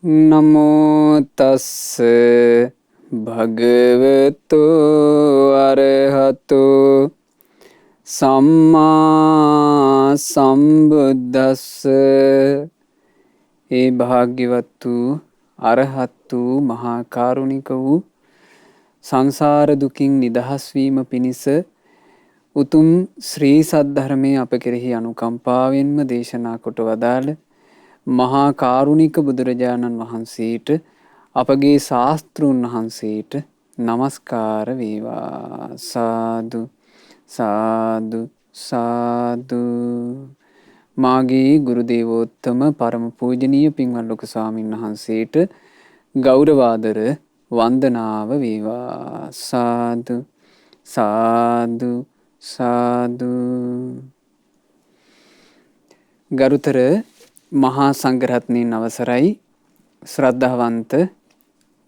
නමෝ තස්ස භගවතු අරහතෝ සම්මා සම්බුද්දස්ස. ඒ භාග්‍යවත් වූ අරහත් වූ මහා කරුණික වූ සංසාර දුකින් නිදහස් වීම පිණිස උතුම් ශ්‍රී සද්ධර්මයේ අප කෙරෙහි අනුකම්පාවෙන්ම දේශනා කොට වදාළ මහා කාරුණික බුදුරජාණන් වහන්සේට අපගේ ශාස්තෘන් වහන්සේට නමස්කාර වේවා. සාදු සාදු සාදු. මාගේ ගුරු දේවෝත්තම පරම පූජනීය පින්වත් ලොකු ස්වාමීන් වහන්සේට ගෞරවාදර වන්දනාව වේවා. සාදු සාදු සාදු. ගරුතර මහා සංඝරත්නයන් අවසරයි, ශ්‍රද්ධාවන්ත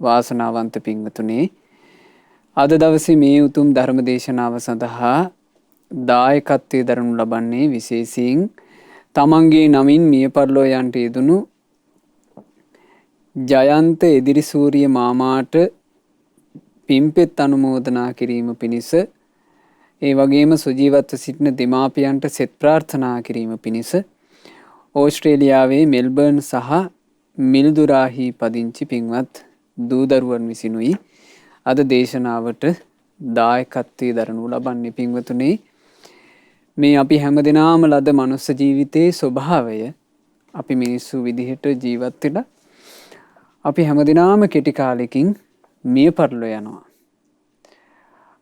වාසනාවන්ත පින්වතුනේ, අද දවසේ මේ උතුම් ධර්ම දේශනාව සඳහා දායකත්වයේ දරනු ලබන්නේ විශේෂයෙන් තමන්ගේ නමින් මිය පරලෝ යන්ට යෙදුණු ජයන්ත එදිරිසූරිය මාමාට පින්පෙත් අනුමෝදනා කිරීම පිණිස, ඒ වගේම සුජීවත්ව සිටින දෙමාපියන්ට සෙත් ප්‍රාර්ථනා කිරීම පිණිස ඕස්ට්‍රේලියාවේ මෙල්බර්න් සහ මිල්දුරාහි පදිංචි පින්වත් දූදරුවන් විසිනුයි අද දේශනාවට දායකත්වයේ දරනු ලබන්නේ. පින්වතුනේ, මේ අපි හැමදෙනාම ලද මනුස්ස ජීවිතයේ ස්වභාවය, අපි මිනිස්සු විදිහට ජීවත් වෙලා අපි හැමදෙනාම කෙටි කාලෙකින් මිය පරලෝ යනවා.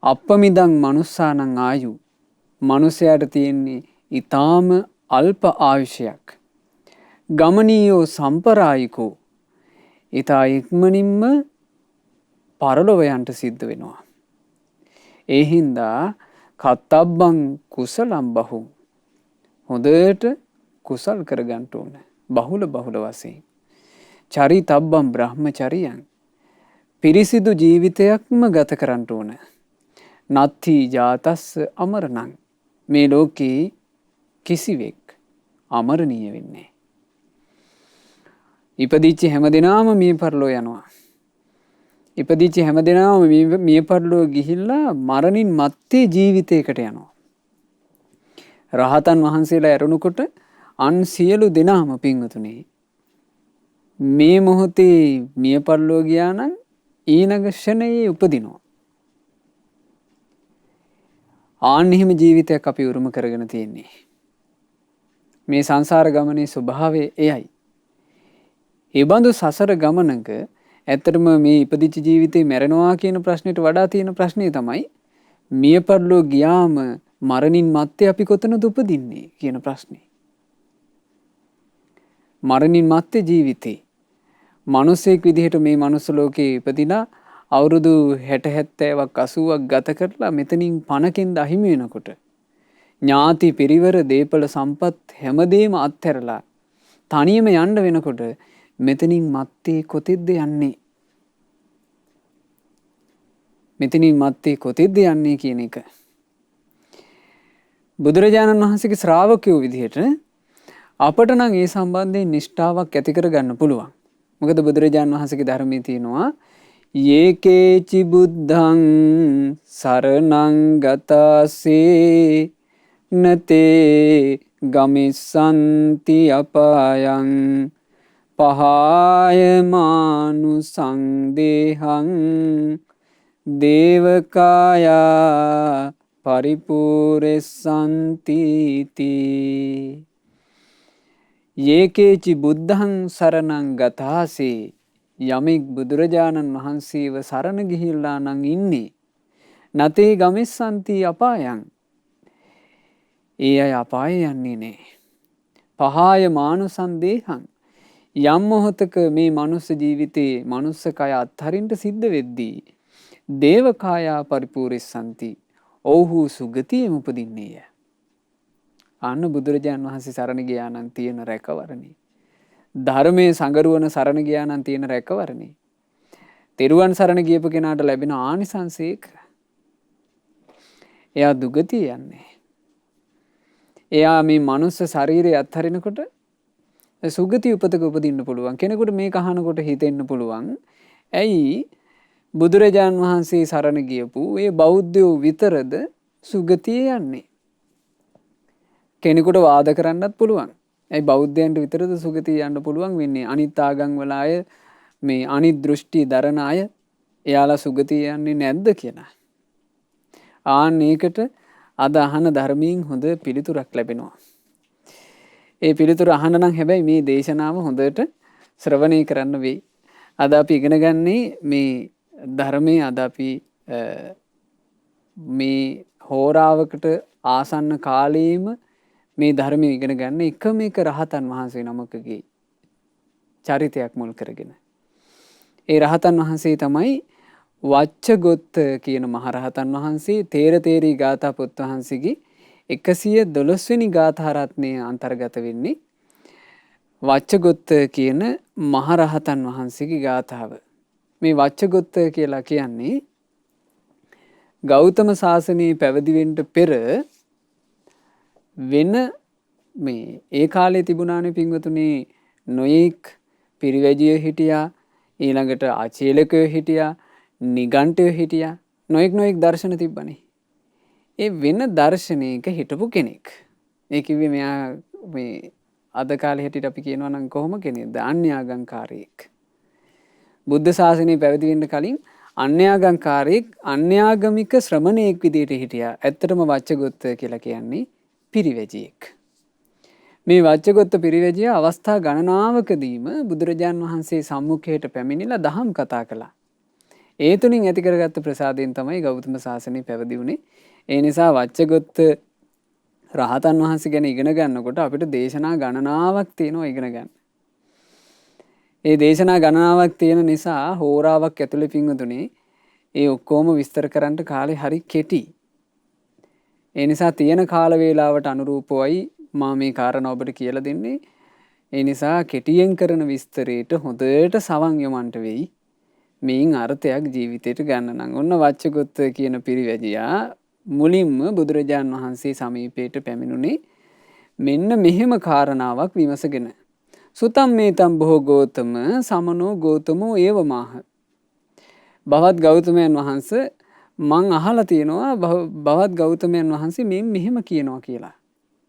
අප්පමිදං මනුස්සානං ආයු, මනුස්සයාට තියෙන්නේ ඊටාම අල්ප ආයුෂයක්. ගමනීයෝ සම්පරායිකෝ, ඊතා ඉක්මනින්ම පරලොව යන්ට සිද්ධ වෙනවා. ඒ හින්දා කත්තබ්බං කුසලම් බහු, හොඳට කුසල් කරගන්න ඕන බහුල වශයෙන්. චරිතබ්බම් බ්‍රහ්මචරියං, පිරිසිදු ජීවිතයක්ම ගත කරන්න ඕන. නත්ථි ජාතස්ස අමරණං, මේ ලෝකේ කිසිවෙක් අමරණීය වෙන්නේ. ඉපදිච්ච හැමදෙනාම මිය පරලෝ යනවා. ඉපදිච්ච හැමදෙනාම මිය පරලෝ ගිහිල්ලා මරණින් මත්තේ ජීවිතයකට යනවා. රහතන් වහන්සේලා ඇරුණුකොට අන් සියලු දෙනාම පින්වතුනේ මේ මොහොතේ මිය පරලෝ ගියා නම් ඊළඟ ක්ෂණයේ උපදිනවා. ආන් එහෙම ජීවිතයක් අපි උරුම කරගෙන තියෙන්නේ. මේ සංසාර ගමනේ ස්වභාවය එයයි. ඒ බඳු සසර ගමනක ඇත්තටම මේ ඉපදිච්ච ජීවිතේ මැරෙනවා කියන ප්‍රශ්නෙට වඩා තියෙන ප්‍රශ්නේ තමයි මිය පරලෝ ගියාම මරණින් මත්තේ අපි කොතනද උපදින්නේ කියන ප්‍රශ්නේ. මරණින් මත්තේ ජීවිතේ මිනිසෙක් විදිහට මේ මනුස්ස ලෝකේ ඉපදිලා අවුරුදු 60 70ක් 80ක් ගත කරලා මෙතනින් පණකින්ද අහිමි වෙනකොට ඥාති පිරිවර දීපල සම්පත් හැමදේම අත්හැරලා තනියම යන්න වෙනකොට මෙතනින් මත්තේ කොතෙද්ද යන්නේ? මෙතනින් මත්තේ කොතෙද්ද යන්නේ කියන එක බුදුරජාණන් වහන්සේගේ ශ්‍රාවකයෝ විදිහට අපට නම් ඒ සම්බන්ධයෙන් නිෂ්ඨාවක් ඇති කරගන්න පුළුවන්. මොකද බුදුරජාණන් වහන්සේගේ ධර්මයේ තියෙනවා යේකේචි බුද්ධං සරණං ගතාසේ නතේ ගමිස්සන්ති අපායං පහායමානු සංදේහං දේවකායා පරිපූරෙස්සන්තිති. යේකේචි බුද්ධං සරණං ගතාසේ, යමෙක් බුදුරජාණන් වහන්සේව සරණ ගිහිල්ලා නම් ඉන්නේ නතේ ගමිස්සන්ති අපායං, ඒ අය අපාය යන්නේ නෑ. පහාය මානු සංදේහං, යම් මොහොතක මේ මනුස්ස ජීවිතේ මනුස්ස කය අත්හරින්ට සිද්ධ වෙද්දී දේවකායා පරිපූර්ණස්සන්ති, ඔව්හු සුගතියෙම උපදින්නේය. අන්න බුදුරජාණන් වහන්සේ සරණ ගියා නම් තියෙන රැකවරණේ, ධර්මයේ සංගරුවන සරණ ගියා නම් තියෙන රැකවරණේ, තෙරුවන් සරණ ගියපු කෙනාට ලැබෙන ආනිසංසයක එයා දුගතිය යන්නේ. එයා මේ මනුස්ස ශරීරය අත්හරිනකොට සුගති උපතක උපදින්න පුළුවන්. කෙනෙකුට මේක අහනකොට හිතෙන්න පුළුවන් ඇයි බුදුරජාන් වහන්සේ සරණ ගියපු ඒ බෞද්ධයෝ විතරද සුගතිය යන්නේ? කෙනෙකුට වාද කරන්නත් පුළුවන්. ඇයි බෞද්ධයන්ට විතරද සුගතිය යන්න පුළුවන් වෙන්නේ? අනිත් ආගම් වල අය මේ අනිත් දෘෂ්ටි දරන අය එයාලා සුගතිය යන්නේ නැද්ද කියලා. ආන්න ඒකට අද අහන ධර්මයෙන් හොඳ පිළිතුරක් ලැබෙනවා. ඒ පිළිතුර අහන්න නම් හැබැයි මේ දේශනාව හොඳට ශ්‍රවණය කරන්න වෙයි. අද අපි ඉගෙන ගන්නේ මේ ධර්මයේ අද අපි මේ හෝරාවකට ආසන්න කාලයේම මේ ධර්මයේ ඉගෙන ගන්න එකම එක රහතන් වහන්සේ නමකගේ චරිතයක් මුල් කරගෙන. ඒ රහතන් වහන්සේ තමයි වච්චගොත්ත කියන මහරහතන් වහන්සේ. තේරතේරී ගාථා පොත් වහන්සේගේ 112 වෙනි ගාථා රත්නයේ අන්තර්ගත වෙන්නේ වච්චගොත්ත කියන මහරහතන් වහන්සේගේ ගාථාව. මේ වච්චගොත්ත කියලා කියන්නේ ගෞතම සාසනයේ පැවිදි වෙන්න පෙර වෙන මේ ඒ කාලේ තිබුණානේ පින්වතුනි නොයෙක් පිරිවැජිය හිටියා, ඊළඟට ආචේලකයෝ හිටියා, නිගණ්ඨයෝ හිටියා, නොයෙක් දර්ශන තිබ්බනේ. ඒ වෙන දර්ශනයක හිටපු කෙනෙක්. ඒ කිව්වේ මෙයා මේ අද කාලේ හැටියට අපි කියනවා නම් කොහොම කෙනෙක්ද? අන්‍යාගම්කාරයෙක්. බුද්ධ ශාසනය පැවිදි වෙන්න කලින් අන්‍යාගම්කාරයෙක්, අන්‍යාගමික ශ්‍රමණයෙක් විදිහට හිටියා. ඇත්තටම වච්චගොත්ත කියලා කියන්නේ පිරිවැජියෙක්. මේ වච්චගොත්ත පිරිවැජිය අවස්ථා ගණනාවකදීම බුදුරජාන් වහන්සේ සම්මුඛයට පැමිණිලා දහම් කතා කළා. ඒ තුලින් ඇති කරගත්ත ප්‍රසාදයෙන් තමයි ගෞතම සාසනය පැවිදි වුණේ. ඒ නිසා වච්චගොත්ත රහතන් වහන්සේ ගැන ඉගෙන ගන්නකොට අපිට දේශනා ගණනාවක් තියෙනවා ඉගෙන ගන්න. ඒ දේශනා ගණනාවක් තියෙන නිසා හෝරාවක් ඇතුලේ පින්වතුනේ ඒ ඔක්කොම විස්තර කරන්න කාලේ හරි කෙටි. ඒ නිසා තියෙන කාල වේලාවට අනුරූපවයි මම මේ කාරණා ඔබට කියලා දෙන්නේ. ඒ නිසා කෙටියෙන් කරන විස්තරයට හොඳට සවන් යොමන්ට වෙයි. මේන් අර්ථයක් ජීවිතයට ගන්න නම්. ඔන්න වච්චගොත්ත කියන පිරිවැජියා මුලින්ම බුදුරජාන් වහන්සේ සමීපයට පැමිණුනේ මෙන්න මෙහෙම කාරණාවක් විමසගෙන. සුතම් මේතම් බොහෝ ගෝතම සමනෝ ගෝතමෝ ඒවමාහ. බවත් ගෞතමයන් වහන්සේ මං අහලා තියෙනවා බවත් ගෞතමයන් වහන්සේ මේ මෙහෙම කියනවා කියලා.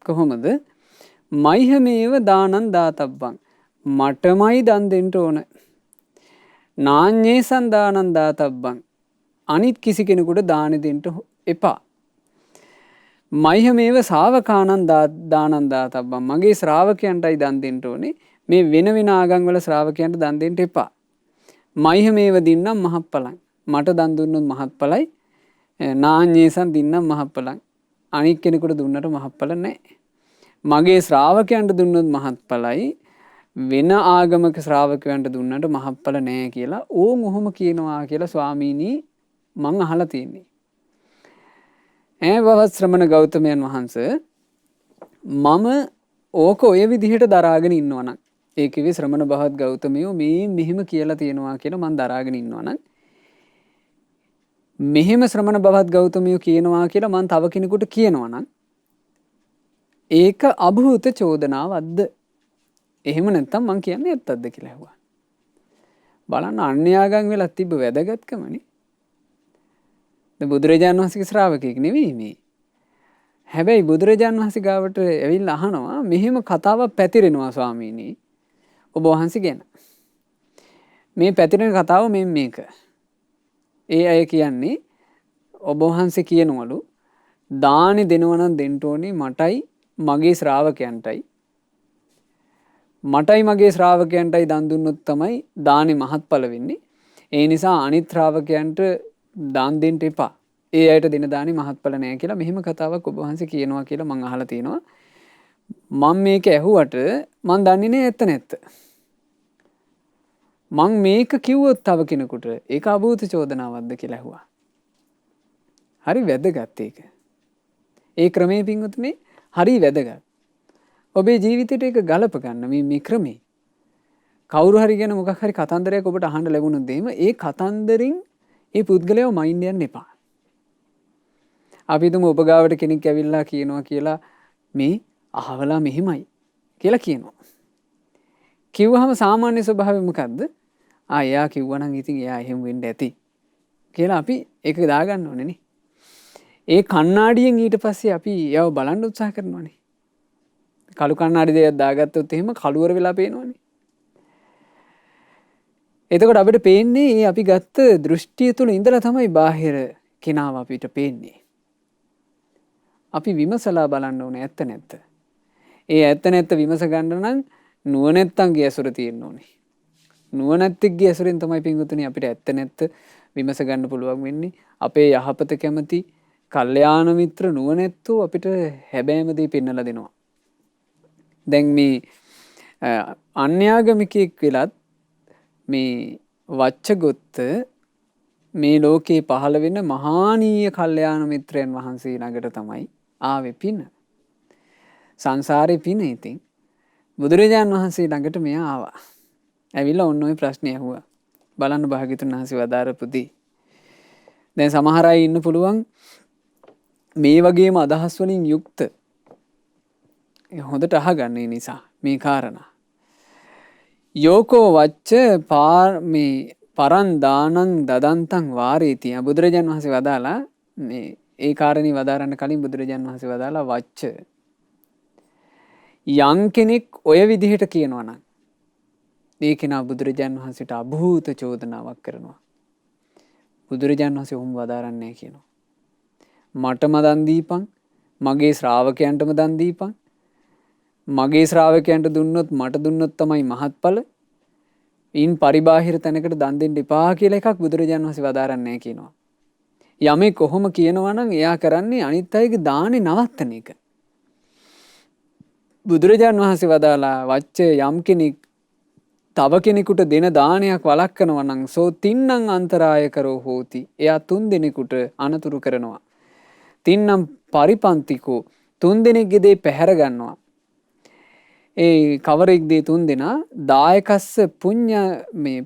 කොහොමද? මයිහමේව දානං දාතබ්බං. මටමයි දන් දෙන්න ඕන. නාඤ්ඤේ සන්දානං දාතබ්බං. අනිත් කිසි කෙනෙකුට දාන දෙන්න එපා. මයිහමේව ශාවකානං දානං දාතබ්බං. මගේ ශ්‍රාවකයන්ටයි දන් දෙන්න ඕනේ. මේ වෙන වෙන ආගම් වල ශ්‍රාවකයන්ට දන් දෙන්න එපා. මයිහමේව දින්නම් මහප්පලං. මට දන් දුන්නොත් මහත්ඵලයි. නාඤ්ඤේසං දින්නම් මහප්පලං. අනික් කෙනෙකුට දුන්නට මහත්ඵල නැහැ. මගේ ශ්‍රාවකයන්ට දුන්නොත් මහත්ඵලයි. වෙන ආගමක ශ්‍රාවකයන්ට දුන්නට මහත්ඵල නැහැ කියලා ඕන් ඔහොම කියනවා කියලා ස්වාමීනි මං අහලා තියෙන්නේ. බවත් ශ්‍රමණ ගෞතමයන් වහන්සේ මම ඕක ඔය විදිහට දරාගෙන ඉන්නවා නම් ඒ කිව්වේ ශ්‍රමණ බවත් ගෞතමයෝ මේ මෙහෙම කියලා තියෙනවා කියලා මං දරාගෙන ඉන්නවා නම් මෙහෙම ශ්‍රමණ බවත් ගෞතමයෝ කියනවා කියලා මං තව කෙනෙකුට කියනවා නම් ඒක අභූත චෝදනාවක්ද? එහෙම නැත්නම් මං කියන්නේ ඇත්තක්ද කියලා ඇහුවා. බලන්න අන්‍යාගම් වෙලා තිබ්බ වැදගත්කමනේ. දැන් බුදුරජාණන් වහන්සේගේ ශ්‍රාවකෙක් නෙවෙයි මේ. හැබැයි බුදුරජාණන් වහන්සේ ගාවට ඇවිල්ලා අහනවා මෙහෙම කතාවක් පැතිරෙනවා ස්වාමීනි ඔබ වහන්සේ ගැන. මේ පැතිරෙන කතාව මේක. ඒ අය කියන්නේ ඔබ වහන්සේ කියනවලු දානි දෙනවා නම් දෙන්න ඕනේ මටයි මගේ ශ්‍රාවකයන්ටයි. මටයි මගේ ශ්‍රාවකයන්ටයි දන් දුන්නොත් තමයි දානි මහත්ඵල වෙන්නේ. ඒ නිසා අනිත් ශ්‍රාවකයන්ට දන් දෙන්න එපා. ඒ අයට දෙන දානි මහත්ඵල නැහැ කියලා මෙහෙම කතාවක් ඔබ වහන්සේ කියනවා කියලා මං අහලා තියෙනවා. මම මේක ඇහුවට මං දන්නේ නෑ ඇත්ත නැත්ත. මං මේක කිව්වොත් තව කෙනෙකුට ඒක අභූත චෝදනාවක්ද කියලා ඇහුවා. හරි වැදගත් ඒක. ඒ ක්‍රමයේ පින්වතුනි හරි වැදගත්. ඔබේ ජීවිතේට ඒක ගලප ගන්න මේ ක්‍රමේ. කවුරු හරි ගැන මොකක් හරි කතන්දරයක් ඔබට අහන්න ලැබුණොත් එහෙම ඒ කතන්දරින් ඒ පුද්ගලයාව මයින්ඩ් යන්න එපා. අපි තුමු ඔබ ගාවට කෙනෙක් ඇවිල්ලා කියනවා කියලා මේ අහවලා මෙහෙමයි කියලා කියනවා. කිව්වහම සාමාන්‍ය ස්වභාවය මොකද්ද? එයා කිව්වනම් ඉතින් එයා එහෙම වෙන්න ඇති කියලා අපි ඒක දාගන්න ඕනේ නේ. ඒ කණ්ණාඩියෙන් ඊට පස්සේ අපි එයාව බලන්න උත්සාහ කරනවානේ. කළු කණ්ණාඩි දෙකක් දාගත්තොත් එහෙම කළුවර වෙලා පේනවනේ. එතකොට අපිට පේන්නේ ඒ අපි ගත්ත දෘෂ්ටිය තුළ ඉඳලා තමයි බාහිර කෙනාව අපිට පේන්නේ. අපි විමසලා බලන්න ඕනේ ඇත්ත නැත්ත. ඒ ඇත්ත නැත්ත විමස ගන්න නම් නුවණැත්තන්ගේ ඇසුර තියෙන්න ඕනේ. නුවණැත්තෙක්ගේ ඇසුරෙන් තමයි පින්වතුනි අපිට ඇත්ත නැත්ත විමස ගන්න පුළුවන් වෙන්නේ. අපේ යහපත කැමති කල්යාණ මිත්‍ර නුවණැත්තෝ අපිට හැබෑම දේ පෙන්වලා දෙනවා. දැන් මේ අන්‍යාගමිකයෙක් වෙලත් මේ වච්චගොත්ත මේ ලෝකේ පහළ වෙන මහානීය කල්යාණ මිත්‍රයන් වහන්සේ ළඟට තමයි ආවේ පින. සංසාරේ පින ඉතින් බුදුරජාන් වහන්සේ ළඟට මෙයා ආවා. ඇවිල්ලා ඔන්න ඔය ප්‍රශ්නේ අහුවා. බලන්න භාග්‍යතුන් වහන්සේ වදාරපු දේ. දැන් සමහර අය ඉන්න පුළුවන් මේ වගේම අදහස් වලින් යුක්ත. හොඳට අහගන්න නිසා මේ කාරණා. යෝකෝ වච්ච මේ පරන් දානං දදන්තං වාරේති. බුදුරජාන් වහන්සේ වදාලා මේ ඒ කාරණේ වදාරන්න කලින් බුදුරජාන් වහන්සේ වදාලා වච්ච යම් කෙනෙක් ඔය විදිහට කියනවා නම් ඒ කෙනා බුදුරජාන් වහන්සේට අභූත චෝදනාවක් කරනවා. බුදුරජාන් වහන්සේ ඔහොම වදාරන්නේ කියනවා. මටම දන් දීපන්, මගේ ශ්‍රාවකයන්ටම දන් දීපන්. මගේ ශ්‍රාවකයන්ට දුන්නොත් මට දුන්නොත් තමයි මහත්ඵල. ඉන් පරිබාහිර තැනකට දන් දෙන්න එපා කියලා එකක් බුදුරජාන් වහන්සේ වදාරන්නේ කියනවා. යමෙක් කොහොම කියනවා නම් එයා කරන්නේ අනිත් අයගේ දානේ නවත්තන එක. බුදුරජාන් වහන්සේ වදාලා වච්ච යම් කෙනෙක් තව කෙනෙකුට දෙන දානයක් වළක්වනවා නම් සෝ තින්නම් අන්තරාය කරෝ හෝති. එයා 3 දෙනෙකුට අනතුරු කරනවා. තින්නම් පරිපන්තිකෝ 3 දෙනෙක්ගේ දේ පැහැර ගන්නවා. ඒ කවරෙක් දේ 3 දෙනා දායකස්ස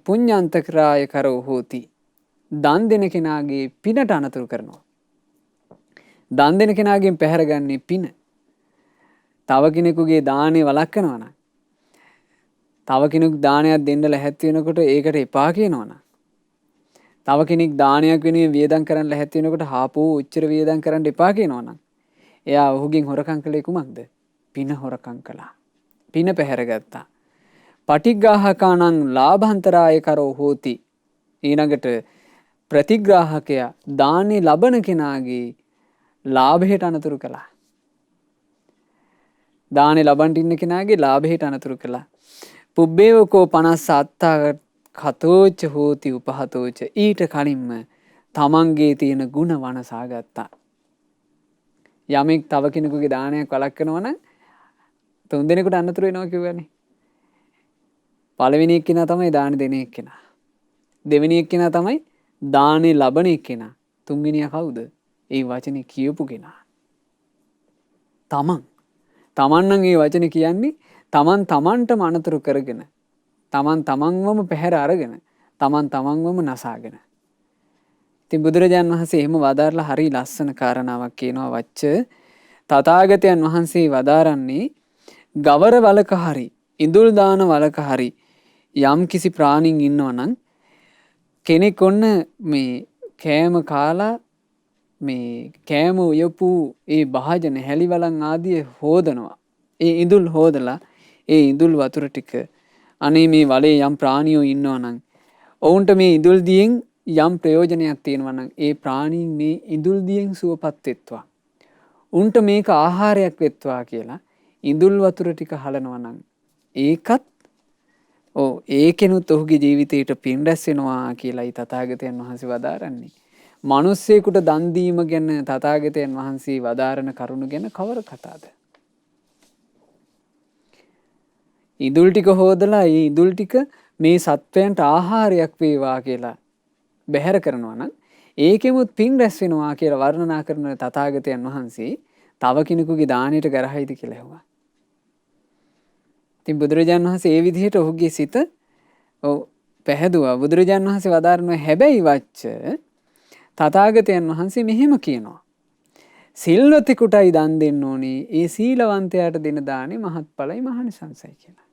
පුඤ්ඤාන්තකරාය කරෝ හෝති. දන් දෙන කෙනාගේ පිනට අනතුරු කරනවා. දන් දෙන කෙනාගෙන් පැහැරගන්නේ පින. තව කෙනෙකුගේ දානේ වළක්වනවා නම්, තව කෙනෙකු දානයක් දෙන්න ලැහැත්ති වෙනකොට ඒකට එපා කියනවා නම්, තව කෙනෙක් දානයක් වෙනුවෙන් වියදම් කරන්න ලැහැත්ති වෙනකොට හාපෝ උච්චර වියදම් කරන්න එපා කියනවා නම්, එයා ඔහුගෙන් හොරකම් කළේ කුමක්ද? පින හොරකම් කළා. පින පැහැරගත්තා. පටිග්‍රාහකානං ලාභාන්තරාය කරෝ හෝති. ඊළඟට ප්‍රතිග්‍රාහකයා දානේ ලබන කෙනාගේ ලාභයට අනතුරු කළා. දානේ ලබන්ට ඉන්න කෙනාගේ ලාභයට අනතුරු කළා. පුබ්බේවකෝ 57 කතෝච හෝති උපහතෝච. ඊට කලින්ම තමන්ගේ තියෙන ಗುಣ වනසා ගත්තා. යමෙක් තව කෙනෙකුගේ දානයක් වළක්වනවා නම් 3 දෙනෙකුට අනතුරු වෙනවා කියවනේ. පළවෙනි එක්කෙනා තමයි දාන දෙන එක්කෙනා. දෙවෙනි එක්කෙනා තමයි දානේ ලබන එක්කෙනා. තුන්වෙනියා කවුද? ඒ වචනේ කියපු කෙනා. තමන් නම් ඒ වචනේ කියන්නේ තමන්ටම අනතුරු කරගෙන, තමන්වම පැහැර අරගෙන, තමන්වම නසාගෙන. ඉතින් බුදුරජාන් වහන්සේ එහෙම වදාරලා හරි ලස්සන කාරණාවක් කියනවා. වච්ච තථාගතයන් වහන්සේ වදාරන්නේ ගවර වලක හරි ඉඳුල් දාන වලක හරි යම් කිසි ප්‍රාණින් ඉන්නවා නම් කෙනෙක් ඔන්න මේ කෑම කාලා මේ කෑම උයපු ඒ භාජන හැලිවලන් ආදිය හොදනවා. ඒ ඉඳුල් හොදලා ඒ ඉඳුල් වතුර ටික අනේ මේ වලේ යම් ප්‍රාණියෝ ඉන්නවා නම් ඔවුන්ට මේ ඉඳුල් දියෙන් යම් ප්‍රයෝජනයක් තියෙනවා නම් ඒ ප්‍රාණීන් මේ ඉඳුල් දියෙන් සුවපත් වෙත්වා. උන්ට මේක ආහාරයක් වෙත්වා කියලා ඉඳුල් වතුර ටික හලනවා නම් ඒකත් ඒකෙනුත් ඔහුගේ ජීවිතයට පින් රැස් වෙනවා කියලායි තථාගතයන් වහන්සේ වදාරන්නේ. මිනිස්සෙකුට දන් දීම ගැන තථාගතයන් වහන්සේ වදාරන කරුණ ගැන කවර කතාවද? ඉඳුල් ටික හොදලා ඒ ඉඳුල් ටික මේ සත්වයන්ට ආහාරයක් වේවා කියලා බැහැර කරනවා නම් ඒකෙමුත් පින් රැස් වෙනවා කියලා වර්ණනා කරන තථාගතයන් වහන්සේ තව කෙනෙකුගේ දාණයට ගරහයිද කියලා ඇහුවා. ඉතින් බුදුරජාණන් වහන්සේ ඒ විදිහට ඔහුගේ සිත පැහැදුවා. බුදුරජාණන් වහන්සේ වදාරනවා හැබැයි වච්ච තථාගතයන් වහන්සේ මෙහෙම කියනවා. සිල්වතෙකුටයි දන් දෙන්න ඕනේ. ඒ සීලවන්තයාට දෙන දානේ මහත්ඵලයි මහානිසංසයි කියලා.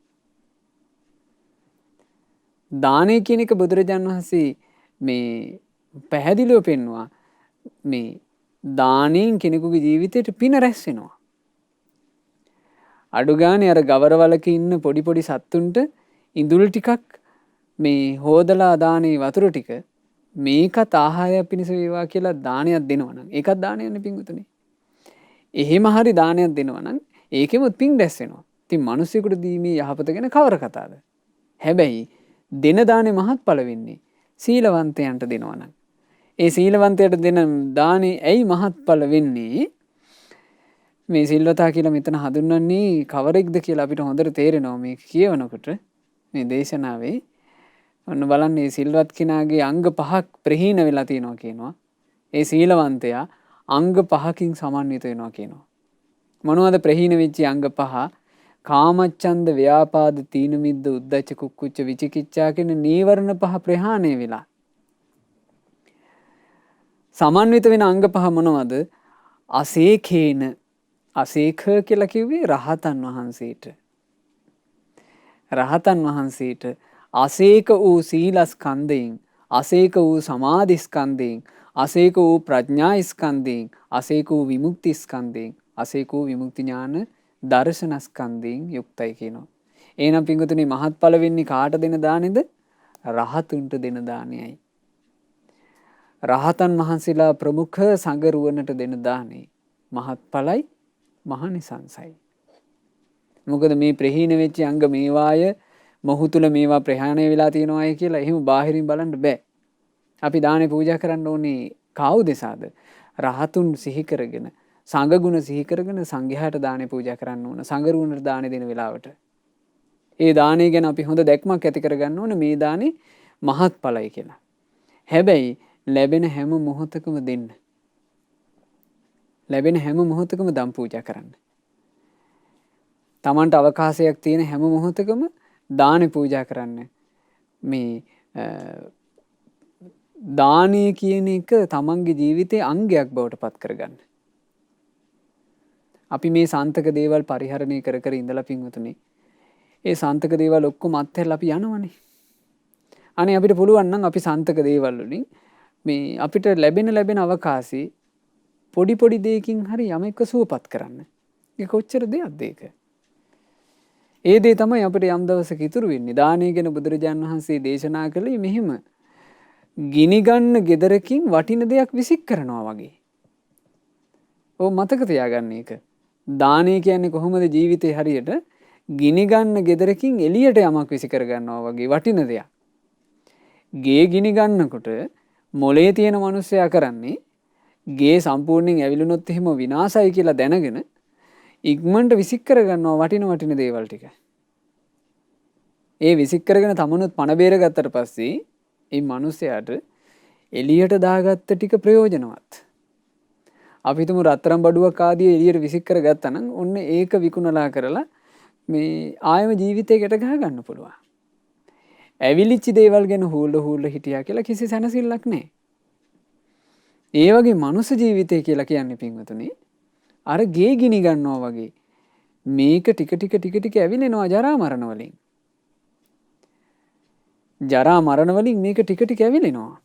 දානය කියන එක බුදුරජාණන් වහන්සේ මේ පැහැදිලිව පෙන්නවා. මේ දානයෙන් කෙනෙකුගේ ජීවිතයට පින රැස් වෙනවා. අඩු ගානේ අර ගවරවලක ඉන්න පොඩි පොඩි සත්තුන්ට ඉඳුල් ටිකක් මේ හොදලා දානේ වතුර ටික මේකත් ආහාරයක් පිණිස වේවා කියලා දානයක් දෙනවා නම් ඒකත් දානයක්නේ පින්වතුනි. එහෙම හරි දානයක් දෙනවා නම් ඒකෙමුත් පින් රැස් වෙනවා. ඉතින් මිනිස්සුෙකුට දීමේ යහපත ගැන කවර කතාවද? හැබැයි දෙන දානේ මහත්ඵල වෙන්නේ සීලවන්තයන්ට දෙනවා නම්. ඒ සීලවන්තයට දෙන දානේ ඇයි මහත්ඵල වෙන්නේ? මේ සිල්වතා කියලා මෙතන හඳුන්වන්නේ කවරෙක්ද කියලා අපිට හොඳට තේරෙනවා මේක කියවනකොට මේ දේශනාවේ. ඔන්න බලන්න මේ සිල්වත් කෙනාගේ අංග 5ක් ප්‍රහීන වෙලා තියෙනවා කියනවා. ඒ සීලවන්තයා අංග 5කින් සමන්විත වෙනවා කියනවා. මොනවද ප්‍රහීන වෙච්ච අංග 5? කාමච්ඡන්ද, ව්‍යාපාද, තීන මිද්ද, උද්ධච්ච, කුක්කුච්ච, විචිකිච්ඡා කියන නීවරණ 5 ප්‍රහාණය වෙලා. සමන්විත වෙන අංග 5 මොනවද? අසේඛේන. අසේඛ කියලා කිව්වේ රහතන් වහන්සේට. රහතන් වහන්සේට අසේක වූ සීලස්කන්ධයෙන්, අසේක වූ සමාධිස්කන්ධයෙන්, අසේක වූ ප්‍රඥාස්කන්ධයෙන්, අසේක වූ විමුක්තිස්කන්ධයෙන්, අසේක වූ විමුක්ති ඥාන දර්ශනස්කන්ධයෙන් යුක්තයි කියනවා. එහෙනම් පින්වතුනි මහත්ඵල වෙන්නේ කාට දෙන දානේද? රහතුන්ට දෙන දානයයි. රහතන් වහන්සේලා ප්‍රමුඛ සංගරුවනට දෙන දානේ මහත්ඵලයි, මහනිසංසයි. මොකද මේ ප්‍රහීන වෙච්ච අංග මේවාය මොහු තුල මේවා ප්‍රහාණය වෙලා තියෙනවායි කියලා එහෙම බාහිරින් බලන්න බෑ. අපි දානේ පූජා කරන්න ඕනේ කවුදෙසාද? රහතුන් සිහි කරගෙන, සංඝ ගුණ සිහි කරගෙන සංඝයාට දානේ පූජා කරන්න ඕන. සංඝරුවනට දානේ දෙන වෙලාවට. ඒ දානේ ගැන අපි හොඳ දැක්මක් ඇති කරගන්න ඕනේ මේ දානේ මහත්ඵලයි කියලා. හැබැයි ලැබෙන හැම මොහොතකම දෙන්න. ලැබෙන හැම මොහොතකම දම් පූජා කරන්න. තමන්ට අවකාශයක් තියෙන හැම මොහොතකම දානේ පූජා කරන්න. මේ දානය කියන එක තමන්ගේ ජීවිතයේ අංගයක් බවට පත් කරගන්න. අපි මේ සාන්තක දේවල් පරිහරණය කර කර ඉඳලා පින්වතුනි. ඒ සාන්තක දේවල් ඔක්කොම අත්හැරලා අපි යනවනේ. අනේ අපිට පුළුවන් නම් අපි සාන්තක දේවල් වලින් මේ අපිට ලැබෙන අවකාශي පොඩි පොඩි දෙයකින් හරි යමෙක්ව සුවපත් කරන්න. ඒක කොච්චර දෙයක්ද ඒක? ඒ දේ තමයි අපිට යම් දවසක ඉතුරු වෙන්නේ. දානය ගැන බුදුරජාණන් වහන්සේ දේශනා කළේ මෙහෙම. ගිනි ගන්න ගෙදරකින් වටින දෙයක් විසික් කරනවා වගේ. ඔව් මතක තියාගන්න ඒක. දානය කියන්නේ කොහොමද ජීවිතේ හරියට ගිනි ගන්න ගෙදරකින් එළියට යමක් විසි කර ගන්නවා වගේ වටින දෙයක්. ගේ ගිනි ගන්නකොට මොලේ තියෙන මිනිස්සයා කරන්නේ ගේ සම්පූර්ණයෙන් ඇවිලුනොත් එහෙම විනාශයි කියලා දැනගෙන ඉක්මනට විසික් කර ගන්නවා වටින දේවල් ටික. ඒ විසික් කරගෙන තමනුත් පණ බේර ගත්තට පස්සේ ඒ මිනිසයාට එළියට දාගත්ත ටික ප්‍රයෝජනවත්. අපි හිතමු රත්තරන් බඩුවක් ආදී එළියට විසික් කරගත්තා නම් ඔන්න ඒක විකුණලා කරලා මේ ආයම ජීවිතයකට ගහ ගන්න පුළුවන්. ඇවිලිච්ච දේවල් ගැන හූල්ල හිටියා කියලා කිසි සැනසෙල්ලක් නැහැ. ඒ වගේ මනුස්ස ජීවිතය කියලා කියන්නේ පින්වතුනි අර ගේ ගිනි ගන්නවා වගේ මේක ටික ඇවිලෙනවා ජරා මරණ වලින්. ජරා මරණ වලින් මේක ටික ඇවිලෙනවා.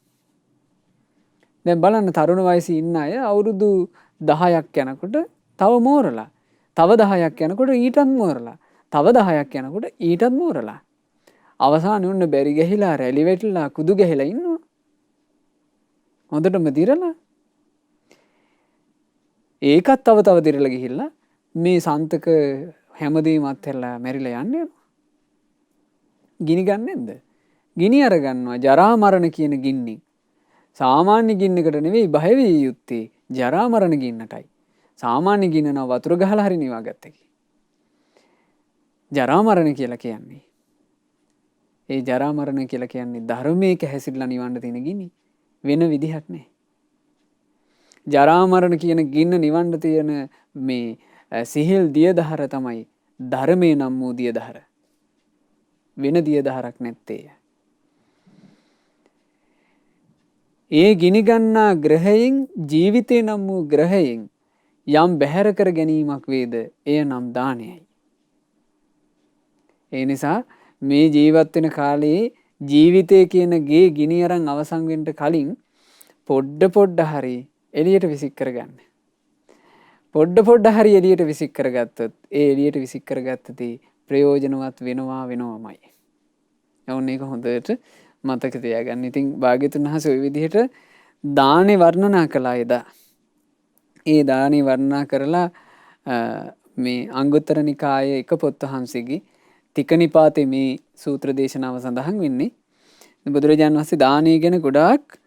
දැන් බලන්න තරුණ වයසේ ඉන්න අය අවුරුදු 10ක් යනකොට තව මෝරලා, තව 10ක් යනකොට ඊටත් මෝරලා, තව 10ක් යනකොට ඊටත් මෝරලා. අවසානයේ උන්න බැරි ගහිලා රැලි වැටිලා කුදු ගහලා ඉන්නවා. හොඳටම දිරලා. ඒකත් තව දිරලා ගිහිල්ලා මේ සන්තක හැමදේම අත්හැරලා මැරිලා යන්නේ. ගිනි ගන්න නැද්ද? ගිනි අර ගන්නවා ජරා මරණ කියන ගින්නෙන්. සාමාන්‍ය ගින්නකට නෙවෙයි බය විය යුත්තේ ජරා මරණ ගින්නටයි. සාමාන්‍ය ගින්න නව වතුර ගහලා හරි නිවා ගත්තකි. ජරා මරණ කියලා කියන්නේ. ඒ ජරා මරණ කියලා කියන්නේ ධර්මයක හැසිරලා නිවන්න තියෙන ගිනි. වෙන විදිහක් නැහැ. ජරා මරණ කියන ගින්න නිවන්න තියෙන මේ සිහිල් දියදහර තමයි ධර්මයේ නම් වූ දියදහර. වෙන දියදහරක් නැත්තේ. ඒ ගිනි ගන්නා ග්‍රහයෙන් ජීවිතේ නම් වූ ග්‍රහයෙන් යම් බැහැර කර ගැනීමක් වේද එය නම් දානයයි. ඒ නිසා මේ ජීවත් වෙන කාලේ ජීවිතය කියන ගේ ගිනි අරන් අවසන් වෙන්න කලින් පොඩ්ඩ හරි එළියට විසික් කරගන්න. පොඩ්ඩ හරි එළියට විසික් කරගත්තොත් ඒ එළියට විසික් කරගත්ත දේ ප්‍රයෝජනවත් වෙනවමයි. ඔන්න ඒක හොඳට මතක තියාගන්න. ඉතින් භාග්‍යතුන් වහන්සේ ওই විදිහට දානේ වර්ණනා කළා එදා. ඒ දානේ වර්ණනා කරලා මේ අංගුත්තර නිකායේ එක පොත් වහන්සේගේ තික නිපාතේ මේ සූත්‍ර දේශනාව සඳහන් වෙන්නේ. බුදුරජාණන් වහන්සේ දානය ගැන ගොඩාක්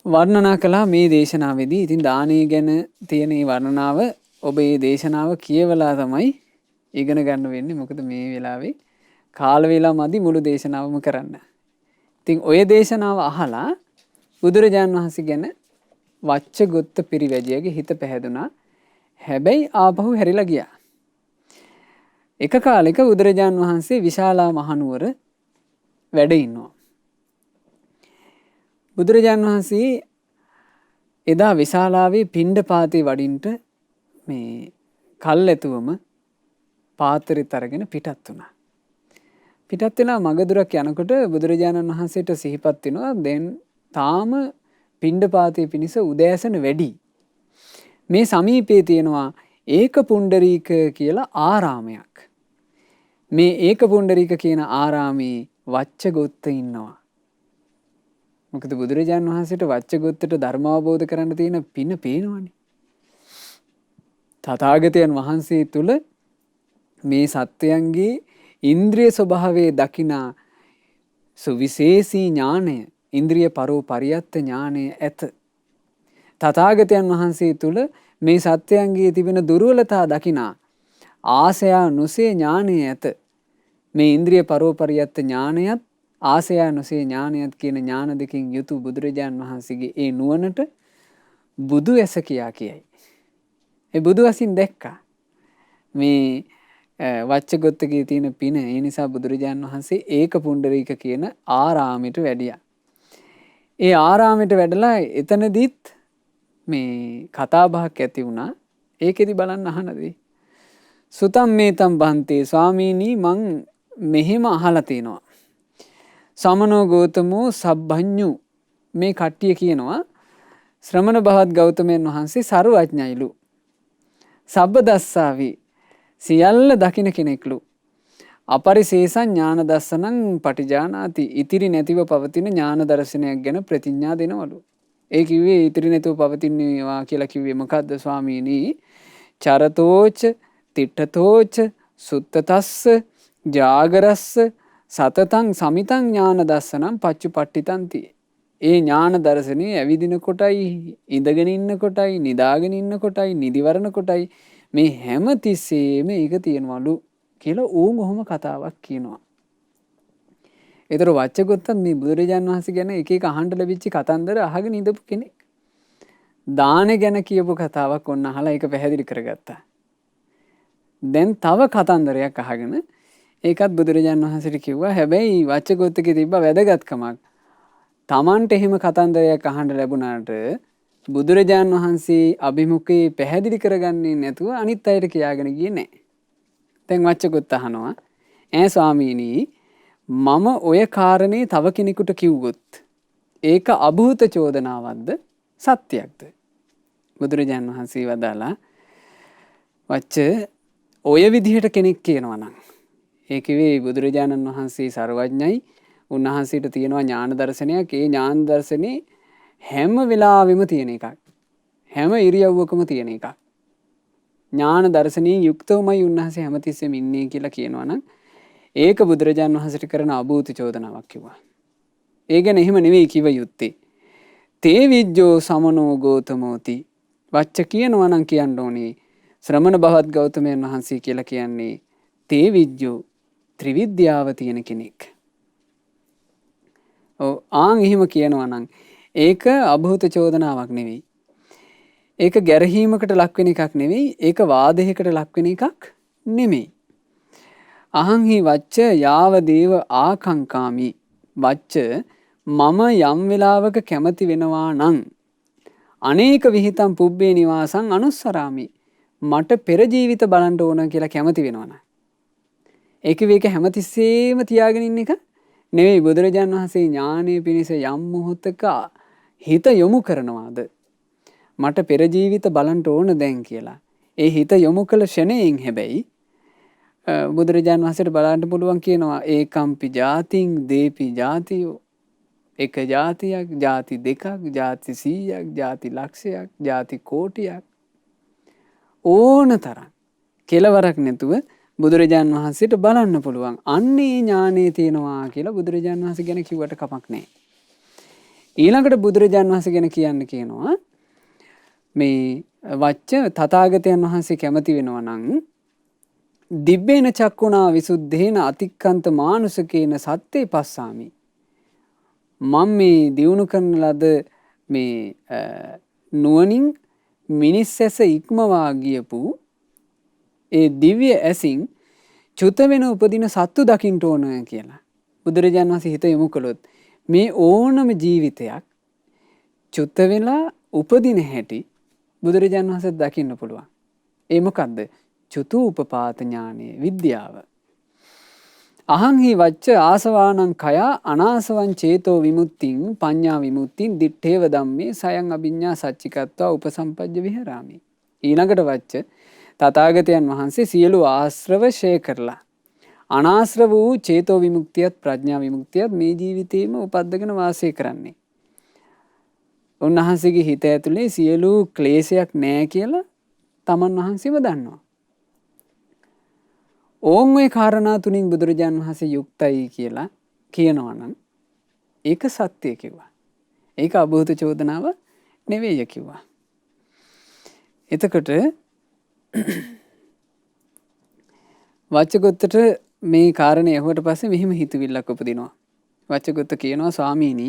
වර්ණනා කළා මේ දේශනාවේදී. ඉතින් දානය ගැන තියෙන මේ වර්ණනාව ඔබ මේ දේශනාව කියවලා තමයි ඉගෙන ගන්න වෙන්නේ. මොකද මේ වෙලාවේ කාල වේලා මදි මුළු දේශනාවම කරන්න. ඉතින් ඔය දේශනාව අහලා බුදුරජාණන් වහන්සේ ගැන වච්චගොත්ත පිරිවැජියගේ හිත පැහැදුනා. හැබැයි ආපහු හැරිලා ගියා. එක කාලෙක බුදුරජාණන් වහන්සේ විශාලා මහනුවර වැඩ ඉන්නවා. බුදුරජාණන් වහන්සේ එදා විශාලාවේ පිණ්ඩපාතේ වඩින්ට මේ කල්ැතුවම පාත්‍රෙත් අරගෙන පිටත් වුණා. පිටත් වෙලා මගදුරක් යනකොට බුදුරජාණන් වහන්සේට සිහිපත් වෙනවා දැන් තාම පිණ්ඩපාතේ පිණිස උදෑසන වැඩි. මේ සමීපයේ තියෙනවා ඒක පුණ්ඩරීක කියලා ආරාමයක්. මේ ඒක පුණ්ඩරීක කියන ආරාමේ වච්චගොත්ත ඉන්නවා. මොකද බුදුරජාණන් වහන්සේට වච්චගොත්තට ධර්ම අවබෝධ කරන්න තියෙන පින පේනවනේ. තථාගතයන් වහන්සේ තුල මේ සත්වයන්ගේ ඉන්ද්‍රිය ස්වභාවයේ දකිනා සුවිශේෂී ඥානය, ඉන්ද්‍රිය පරියත්ත ඥානය ඇත. තථාගතයන් වහන්සේ තුල මේ සත්වයන්ගේ තිබෙන දුර්වලතා දකිනා ආසයා නොසේ ඥානය ඇත. මේ ඉන්ද්‍රිය පරියත්ත ඥානයත් ආසයා නොසේ ඥානයත් කියන ඥාන දෙකින් යුතු බුදුරජාණන් වහන්සේගේ ඒ නුවණට බුදු ඇස කියා කියයි. ඒ බුදු ඇසින් දැක්කා මේ වච්චගොත්තගේ තියෙන පින. ඒ නිසා බුදුරජාණන් වහන්සේ ඒක පුණ්ඩරීක කියන ආරාමයට වැඩියා. ඒ ආරාමයට වැඩලා එතනදිත් මේ කතා බහක් ඇති වුණා. ඒකෙදි බලන්න අහනදී සුතම් මේතම් බන්තේ ස්වාමීනි මං මෙහෙම අහලා තිනවා. සමනෝ ගෞතමෝ සබ්බඤ්ඤු මේ කට්ටිය කියනවා ශ්‍රමණ භවත් ගෞතමයන් වහන්සේ සර්වඥයිලු. සබ්බදස්සාවි සියල්ල දකින කෙනෙක්ලු. අපරිශේෂං ඥාන දස්සනං පටිජානාති ඉතිරි නැතිව පවතින ඥාන දර්ශනයක් ගැන ප්‍රතිඥා දෙනවලු. ඒ කිව්වේ ඉතිරි නැතිව පවතිනවා කියලා කිව්වේ මොකද්ද ස්වාමීනි? චරතෝච තිට්ඨතෝච සුත්තතස්ස ජාගරස්ස සතතං සමිතං ඥාන දස්සනම් පච්චුපට්ඨිතන්ති. ඒ ඥාන දර්ශනේ ඇවිදින කොටයි, ඉඳගෙන ඉන්න කොටයි, නිදාගෙන ඉන්න කොටයි, නිදිවරණ කොටයි මේ හැම තිස්සෙම ඒක තියෙනවලු කියලා ඌන් ඔහොම කතාවක් කියනවා. ඒතර වච්චගොත්තත් මේ බුදුරජාණන් වහන්සේ ගැන එක එක අහන්න ලැබිච්ච කතන්දර අහගෙන ඉඳපු කෙනෙක්. දාන ගැන කියපු කතාවක් ඔන්න අහලා ඒක පැහැදිලි කරගත්තා. දැන් තව කතන්දරයක් අහගෙන ඒකත් බුදුරජාණන් වහන්සේට කිව්වා. හැබැයි වච්චගොත්තගේ තිබ්බ වැදගත්කමක්. Tamanට එහෙම කතන්දරයක් අහන්න ලැබුණාට බුදුරජාණන් වහන්සේ අභිමුඛේ පැහැදිලි කරගන්නේ නැතුව අනිත් අයට කියාගෙන ගියේ නැහැ. දැන් වච්චගොත්ත අහනවා ස්වාමීනි මම ඔය කාරණේ තව කෙනෙකුට කිව්වොත් ඒක අභූත චෝදනාවක්ද සත්‍යයක්ද? බුදුරජාණන් වහන්සේ වදාලා වච්ච ඔය විදිහට කෙනෙක් කියනවා නම් ඒ කිව්වේ බුදුරජාණන් වහන්සේ සර්වඥයි. උන්වහන්සේට තියෙනවා ඥාන දර්ශනයක්. ඒ ඥාන දර්ශනේ හැම වෙලාවෙම තියෙන එකක්. හැම ඉරියව්වකම තියෙන එකක්. ඥාන දර්ශනයෙන් යුක්තවමයි උන්වහන්සේ හැමතිස්සෙම ඉන්නේ කියලා කියනවා නම් ඒක බුදුරජාණන් වහන්සේට කරන අභූත චෝදනාවක් කිව්වා. ඒ ගැන එහෙම නෙවෙයි කිව යුත්තේ. තේ විජ්ජෝ සමනෝ ගෝතමෝති. වච්ච කියනවා නම් කියන්න ඕනේ ශ්‍රමණ භවත් ගෞතමයන් වහන්සේ කියලා කියන්නේ තේ විජ්ජෝ ත්‍රිවිද්‍යාව තියෙන කෙනෙක්. ආන් එහෙම කියනවා නම් ඒක අභූත චෝදනාවක් නෙවෙයි. ඒක ගැරහීමකට ලක්වෙන එකක් නෙවෙයි. ඒක වාදයකට ලක්වෙන එකක් නෙමෙයි. අහංහි වච්ච යාව දේව ආකංකාමි. වච්ච මම යම් වෙලාවක කැමති වෙනවා නම් අනේක විහිතම් පුබ්බේ නිවාසං අනුස්සරාමි. මට පෙර ජීවිත බලන්න ඕන කියලා කැමති වෙනවනම් ඒක හැමතිස්සෙම තියාගෙන ඉන්න එක නෙවෙයි බුදුරජාණන් වහන්සේ ඥානය පිණිස යම් මොහොතක හිත යොමු කරනවාද මට පෙර ජීවිත බලන්න ඕන දැන් කියලා. ඒ හිත යොමු කළ ෂණයෙන් හැබැයි බුදුරජාණන් වහන්සේට බලන්න පුළුවන් කියනවා ඒකම්පි ජාතින් දීපි ජාතියෝ එක ජාතියක් ජාති දෙකක් ජාති 100ක් ජාති ලක්ෂයක් ජාති කෝටියක් ඕන තරම් කෙලවරක් නැතුව බුදුරජාණන් වහන්සේට බලන්න පුළුවන්. අන්නේ ඥානෙ තියෙනවා කියලා බුදුරජාණන් වහන්සේ ගැන කිව්වට කමක් නැහැ. ඊළඟට බුදුරජාණන් වහන්සේ ගැන කියනවා මේ වච්ච තථාගතයන් වහන්සේ කැමති වෙනවා නම් දිබ්බේන චක්කුණා විසුද්ධේන අතික්කන්ත මානුසකේන සත්‍යේ පස්සාමි. මම මේ දියුණු කරන ලද මේ නුවණින් මිනිස් ඇස ඉක්මවා ගියපු ඒ දිව්‍ය ඇසින් චුත වෙන උපදින සත්තු දකින්න ඕන කියලා. බුදුරජාණන් වහන්සේ හිත යොමු කළොත් මේ ඕනම ජීවිතයක් චුත වෙලා උපදින හැටි බුදුරජාණන් වහන්සේ දකින්න පුළුවන්. ඒ මොකද්ද? චුතූපපාත ඥානය විද්‍යාව. අහං හි වච්ච ආසවානං කය අනාසවං චේතෝ විමුක්තිං පඤ්ඤා විමුක්තිං දිත්තේව ධම්මේ සයං අභිඤ්ඤා සච්චිකත්වා උපසම්පජ්ජ විහෙරාමි. ඊළඟට වච්ච තථාගතයන් වහන්සේ සියලු ආශ්‍රව ෂය කරලා අනාශ්‍රව වූ චේතෝ විමුක්තියත් ප්‍රඥා විමුක්තියත් මේ ජීවිතේම උපද්දගෙන වාසය කරන්නේ. උන්වහන්සේගේ හිත ඇතුලේ සියලු ක්ලේශයක් නැහැ කියලා තමන් වහන්සේම දන්නවා. ඕන් ඔය කාරණා තුنين බුදුරජාණන් වහන්සේ යුක්තයි කියලා කියනවා නම් ඒක සත්‍ය කිව්වා. ඒක අභූත චෝදනාව නෙවෙයි කිව්වා. එතකොට වච්චගොත්තට මේ කාරණේ ඇහුවට පස්සේ මෙහිම හිතවිල්ලක් උපදිනවා. වච්චගොත්ත කියනවා ස්වාමීනි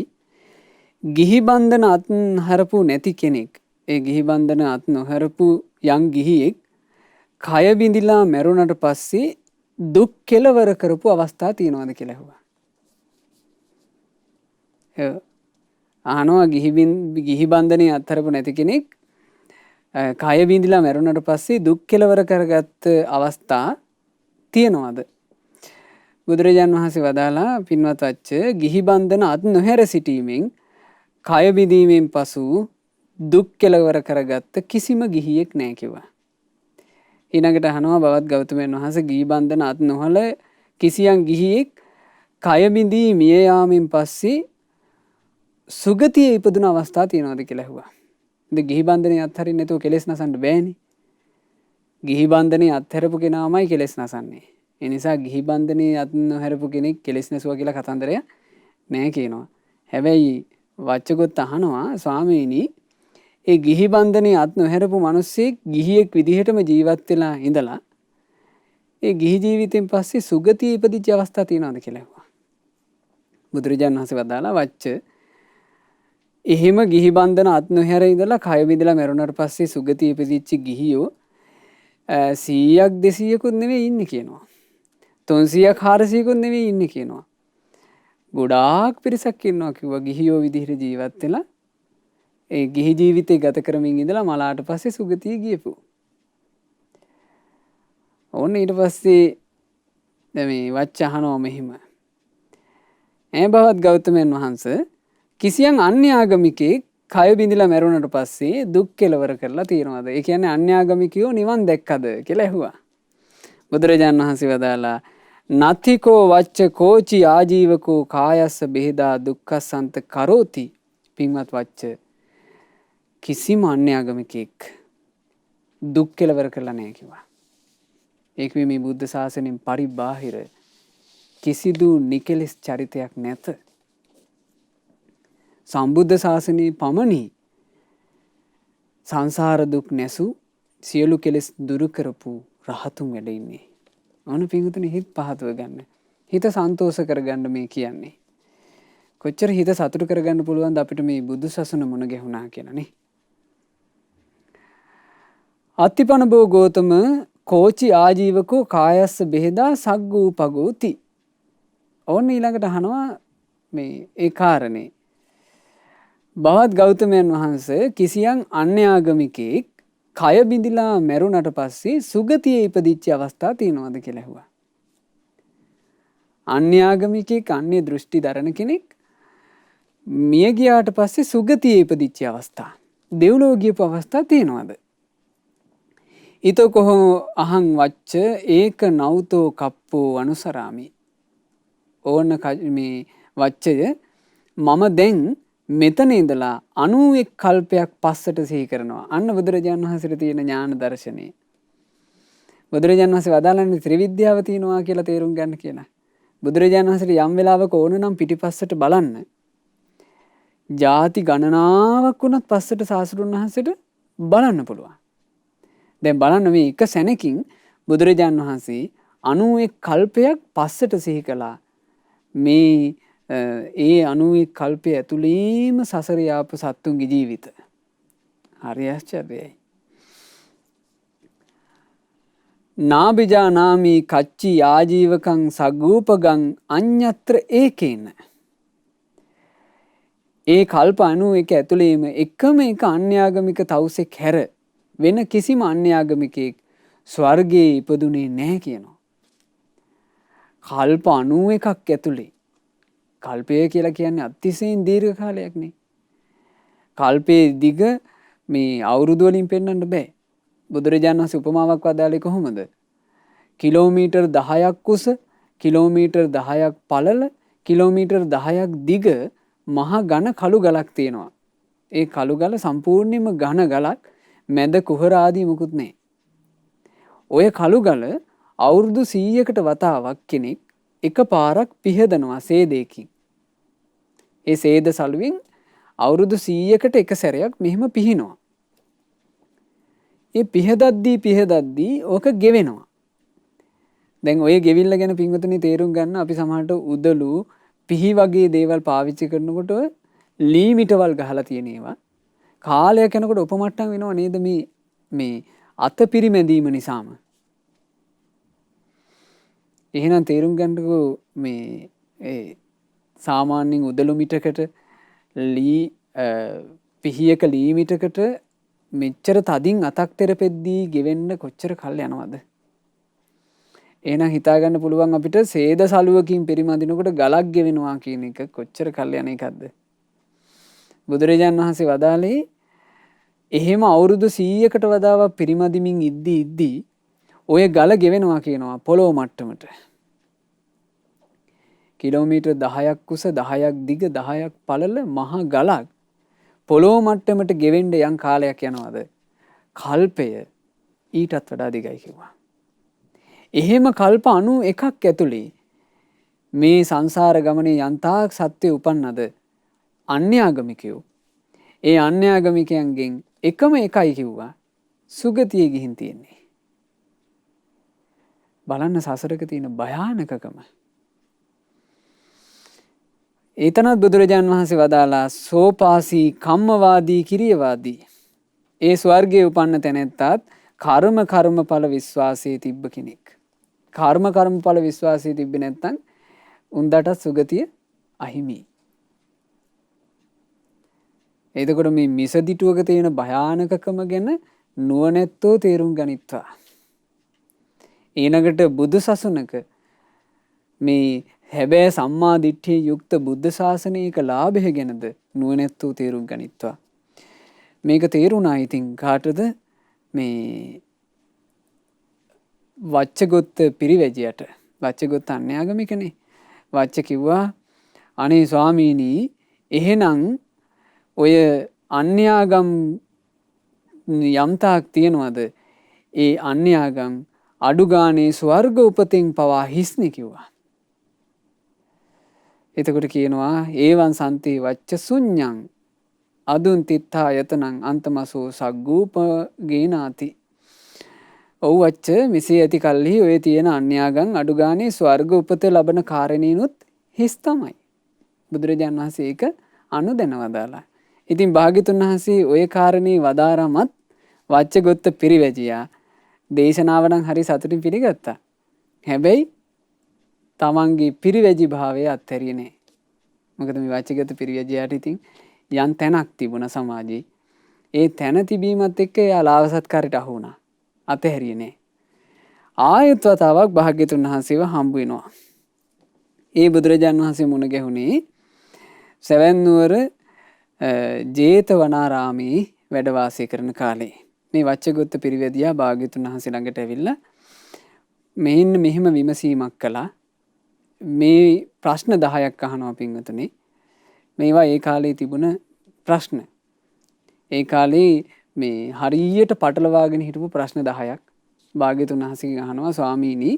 ගිහි බන්ධන අත්හරපු නැති කෙනෙක් ඒ ගිහි බන්ධන අත් නොහරපු යම් ගිහියෙක් කය බිඳිලා මැරුණට පස්සේ දුක් කෙලවර කරපු අවස්ථා තියෙනවද කියලා ඇහුවා. අහනවා ගිහි බන්ධනේ අත්හරපු නැති කෙනෙක් කය බිඳිලා මැරුණට පස්සේ දුක් කෙලවර කරගත් අවස්ථා තියෙනවද? බුදුරජාණන් වහන්සේ වදාලා පින්වත් වච්ච ගිහි බන්ධන අත් නොහැර සිටීමෙන් කය බිඳීමෙන් පසු දුක් කෙලවර කරගත්ත කිසිම ගිහියෙක් නැහැ කිව්වා. ඊළඟට අහනවා බවත් ගෞතමයන් වහන්සේ ගිහි බන්ධන අත් නොහල කිසියම් ගිහියෙක් කය බිඳී මිය යාමෙන් පස්සේ සුගතියේ ඉපදුන අවස්ථා තියෙනවද කියලා ඇහුවා. ඉතින් ගිහි බන්ධනේ අත්හරින්න නැතුව කෙලෙස් නසන්න බෑනේ. ගිහි බන්ධනේ අත්හැරපු කෙනාමයි කෙලෙස් නසන්නේ. ඒ නිසා ගිහි බන්ධනේ අත් නොහැරපු කෙනෙක් කෙලෙස් නැසුවා කියලා කතන්දරය නෑ කියනවා. හැබැයි වච්චගොත් අහනවා ස්වාමීනි ඒ ගිහි බන්ධනේ අත් නොහැරපු මිනිස්සෙක් ගිහියෙක් විදිහටම ජීවත් වෙලා ඉඳලා ඒ ගිහි ජීවිතෙන් පස්සේ සුගතිය ඉපදිච්ච අවස්ථා තියෙනවද කියලා ඇහුවා. බුදුරජාණන් වහන්සේ වදාලා වච්ච එහෙම ගිහි බන්ධන අත් නොහැර ඉඳලා කය බිඳලා මැරුණාට පස්සේ සුගතිය ඉපදිච්ච ගිහියෝ 100ක් 200කුත් නෙවෙයි ඉන්නේ කියනවා. 300ක් 400කුත් නෙවෙයි ඉන්නේ කියනවා. ගොඩාක් පිරිසක් ඉන්නවා කිව්වා ගිහියෝ විදිහට ජීවත් වෙලා ඒ ගිහි ජීවිතේ ගත කරමින් ඉඳලා මලාට පස්සේ සුගතිය ගියපු. ඕන්න ඊට පස්සේ දැන් මේ වච්ච අහනවා මෙහිම. බවත් ගෞතමයන් වහන්සේ කිසියම් අන්‍යාගමිකෙක් කය බිඳිලා මැරුණට පස්සේ දුක් කෙලවර කරලා තියනවාද? ඒ කියන්නේ අන්‍යාගමිකයෝ නිවන් දැක්කද කියලා ඇහුවා. බුදුරජාණන් වහන්සේ වදාලා නත්තිකෝ වච්ච කෝචි ආජීවකෝ කායස්ස බෙහෙදා දුක්ඛසන්ත කරෝති. පින්වත් වච්ච කිසිම අන්‍යාගමිකෙක් දුක් කෙලවර කරලා නැහැ කිව්වා. ඒක මේ බුද්ධ ශාසනයෙන් පරිබාහිර කිසිදු නිකලස් චරිතයක් නැත. සම්බුද්ධ ශාසනයේ පමණි සංසාර දුක් නැසු සියලු කෙලෙස් දුරු කරපු රහතුන් වැඩ ඉන්නේ. ඕන පිංගුතුනි හිත පහදව ගන්න. හිත සන්තෝෂ කරගන්න මේ කියන්නේ. කොච්චර හිත සතුට කරගන්න පුළුවන්ද අපිට මේ බුදු සසුන මුණ ගැහුණා කියලානේ. අත්තිපනබෝ ගෝතම කෝචි ආජීවකෝ කායස්ස බෙහෙදා සග්ගූ පගෝති. ඕන්න ඊළඟට අහනවා මේ ඒ කාරණේ. බවත් ගෞතමයන් වහන්සේ කිසියම් අන්‍යාගමිකෙක් කය බිඳිලා මැරුණට පස්සේ සුගතියේ ඉපදිච්ච අවස්ථා තියෙනවද කියලා ඇහුවා. අන්‍යාගමිකයෙක් අන්‍ය දෘෂ්ටි දරන කෙනෙක් මිය ගියාට පස්සේ සුගතියේ ඉපදිච්ච අවස්ථා, දෙව්ලොව ගියපු අවස්ථා තියෙනවද? ඊතෝ කොහොම අහං වච්ච ඒක නෞතෝ කප්පෝ අනුසරාමි. ඕන මේ වච්චය මම දැන් මෙතන ඉඳලා 91 කල්පයක් පස්සට සිහි කරනවා. අන්න බුදුරජාණන් වහන්සේට තියෙන ඥාන දර්ශනේ. බුදුරජාණන් වහන්සේ වදාළන්නේ ත්‍රිවිද්‍යාව තියෙනවා කියලා තේරුම් ගන්න කියලා. බුදුරජාණන් වහන්සේට යම් වෙලාවක ඕන නම් පිටිපස්සට බලන්න. ಜಾති ගණනාවක් වුණත් පස්සට සාසුරුන් වහන්සේට බලන්න පුළුවන්. දැන් බලන්න මේ එක සැනකින් බුදුරජාණන් වහන්සේ 91 කල්පයක් පස්සට සිහි කළා. මේ ඒ 91 කල්පය ඇතුළේම සසර යාපු සත්තුන්ගේ ජීවිත. හරි ආශ්චර්යයි. නාබිජානාමි කච්චි ආජීවකං සග්ගූපගං අඤ්ඤත්‍ර ඒකේන. ඒ කල්ප 91 ඇතුළේම එකම එක අන්‍යාගමික තවුසෙක් හැර වෙන කිසිම අන්‍යාගමිකයෙක් ස්වර්ගයේ ඉපදුනේ නැහැ කියනවා. කල්ප 91ක් ඇතුළේ. කල්පය කියලා කියන්නේ අතිශයින් දීර්ඝ කාලයක් නේ. කල්පයේ දිග මේ අවුරුදු වලින් පෙන්වන්න බෑ. බුදුරජාණන් වහන්සේ උපමාවක් වදාළේ කොහොමද? කිලෝමීටර් 10ක් උස, කිලෝමීටර් 10ක් පළල, කිලෝමීටර් 10ක් දිග මහ ඝන කළු ගලක් තියෙනවා. ඒ කළු ගල සම්පූර්ණයෙන්ම ඝන ගලක්, මැද කුහර ආදී මුකුත් නැහැ. ඔය කළු ගල අවුරුදු 100කට වතාවක් කෙනෙක් එකපාරක් පිහදනවා සේදයකින්. ඒ සේද සලුවෙන් අවුරුදු 100කට එක සැරයක් මෙහෙම පිහිනවා. ඒ පිහදද්දී ඕක ගෙවෙනවා. දැන් ඔය ගෙවිල්ල ගැන පින්වතුනි තේරුම් ගන්න අපි සමහරට උදළු පිහි වගේ දේවල් පාවිච්චි කරනකොට ලීමිටවල් ගහලා තියෙන ඒවා කාලයක් යනකොට උපමට්ටම් වෙනව නේද මේ අත පිරිමැදීම නිසාම. එහෙනම් තේරුම් ගන්නකෝ මේ සාමාන්‍යයෙන් උදළු මිටකට පිහියක ලී මිටකට මෙච්චර තදින් අතක් තෙරපෙද්දී ගෙවෙන්න කොච්චර කල් යනවද? එහෙනම් හිතා ගන්න පුළුවන් අපිට සේද සලුවකින් පරිමදිනකොට ගලක් ගෙවෙනවා කියන එක කොච්චර කල් යන එකක්ද? බුදුරජාණන් වහන්සේ වදාළේ එහෙම අවුරුදු 100කට වතාවක් පරිමදිමින් ඉද්දී ඔය ගල ගෙවෙනවා කියනවා පොළොව මට්ටමට. කිලෝමීටර් 10ක් උස 10ක් දිග 10ක් පළල මහ ගලක් පොළොව මට්ටමට ගෙවෙන්න යම් කාලයක් යනවාද? කල්පය ඊටත් වඩා දිගයි කිව්වා. එහෙම කල්ප 91ක් ඇතුළේ මේ සංසාර ගමනේ යන්තාක් සත්‍ය උපන්නද අන්‍යාගමිකයෝ. ඒ අන්‍යාගමිකයන්ගෙන් එකම එකයි කිව්වා සුගතියේ ගිහින් තියෙන්නේ. බලන්න සසරක තියෙන භයානකකම. ඒතනත් බුදුරජාන් වහන්සේ වදාලා සෝපාසී කම්මවාදී කිරියවාදී. ඒ ස්වර්ගයේ උපන්න තැනැත්තාත් කර්මඵල විශ්වාසයේ තිබ්බ කෙනෙක්. කර්මඵල විශ්වාසයේ තිබ්බේ නැත්නම් උන්දට සුගතිය අහිමි. එතකොට මේ මිසදිටුවක තියෙන භයානකකම ගැන නුවණැත්තෝ තේරුම් ගනිත්වා. ඊනකට බුදු සසුනක මේ හැබෑ සම්මා දිට්ඨිය යුක්ත බුද්ධ ශාසනයක ලාභය ගැනද නුවණැත්තෝ තේරුම් ගනිත්වා. මේක තේරුණා ඉතින් කාටද? මේ වච්චගොත්ත පිරිවැජියට. වච්චගොත්ත අන්‍යාගමිකනේ. වච්ච කිව්වා අනේ ස්වාමීනි එහෙනම් ඔය අන්‍යාගම් යම්තාක් තියනවාද? ඒ අන්‍යාගම් අඩු ගානේ ස්වර්ග උපතින් පවා හිස්නේ කිව්වා. එතකොට කියනවා ඒවන් සන්ති වච්ච ශුඤ්ඤං අදුන් තිත්තා යතනං අන්තමසෝ සග්ගූප ගේනාති. ඔව් වච්ච මෙසේ ඇති කල්හි ඔය තියෙන අන්‍යාගම් අඩු ගානේ ස්වර්ග උපත ලබන කාරණේනොත් හිස් තමයි. බුදුරජාණන් වහන්සේ ඒක අනුදැන වදාලා. ඉතින් භාග්‍යතුන් වහන්සේ ඔය කාරණේ වදාරමත් වච්චගොත්ත පිරිවැජියා දේශනාව නම් හරි සතුටින් පිළිගත්තා. හැබැයි තමන්ගේ පිරිවැජි භාවය අත්හැරියේ නැහැ. මොකද මේ වච්චගොත්ත පිරිවැජියාට ඉතින් යම් තැනක් තිබුණා සමාජයේ. ඒ තැන තිබීමත් එක්ක එයා ලාභ සත්කාරයට අහු වුණා. අතහැරියේ නැහැ. ආයත් වතාවක් භාග්‍යතුන් වහන්සේව හම්බ වෙනවා. ඒ බුදුරජාණන් වහන්සේ මුණ ගැහුණේ සැවැන් නුවර ජේතවනාරාමේ වැඩ වාසය කරන කාලේ. මේ වච්චගොත්ත පිරිවැදියා භාග්‍යවතුන් වහන්සේ ළඟට ඇවිල්ලා මෙන්න මෙහෙම විමසීමක් කළා. මේ ප්‍රශ්න 10ක් අහනවා පින්වතුනි. මේවා ඒ කාලේ තිබුණ ප්‍රශ්න. ඒ කාලේ මේ හරියට පටලවාගෙන හිටපු ප්‍රශ්න 10ක් භාග්‍යවතුන් වහන්සේගෙන් අහනවා ස්වාමීනි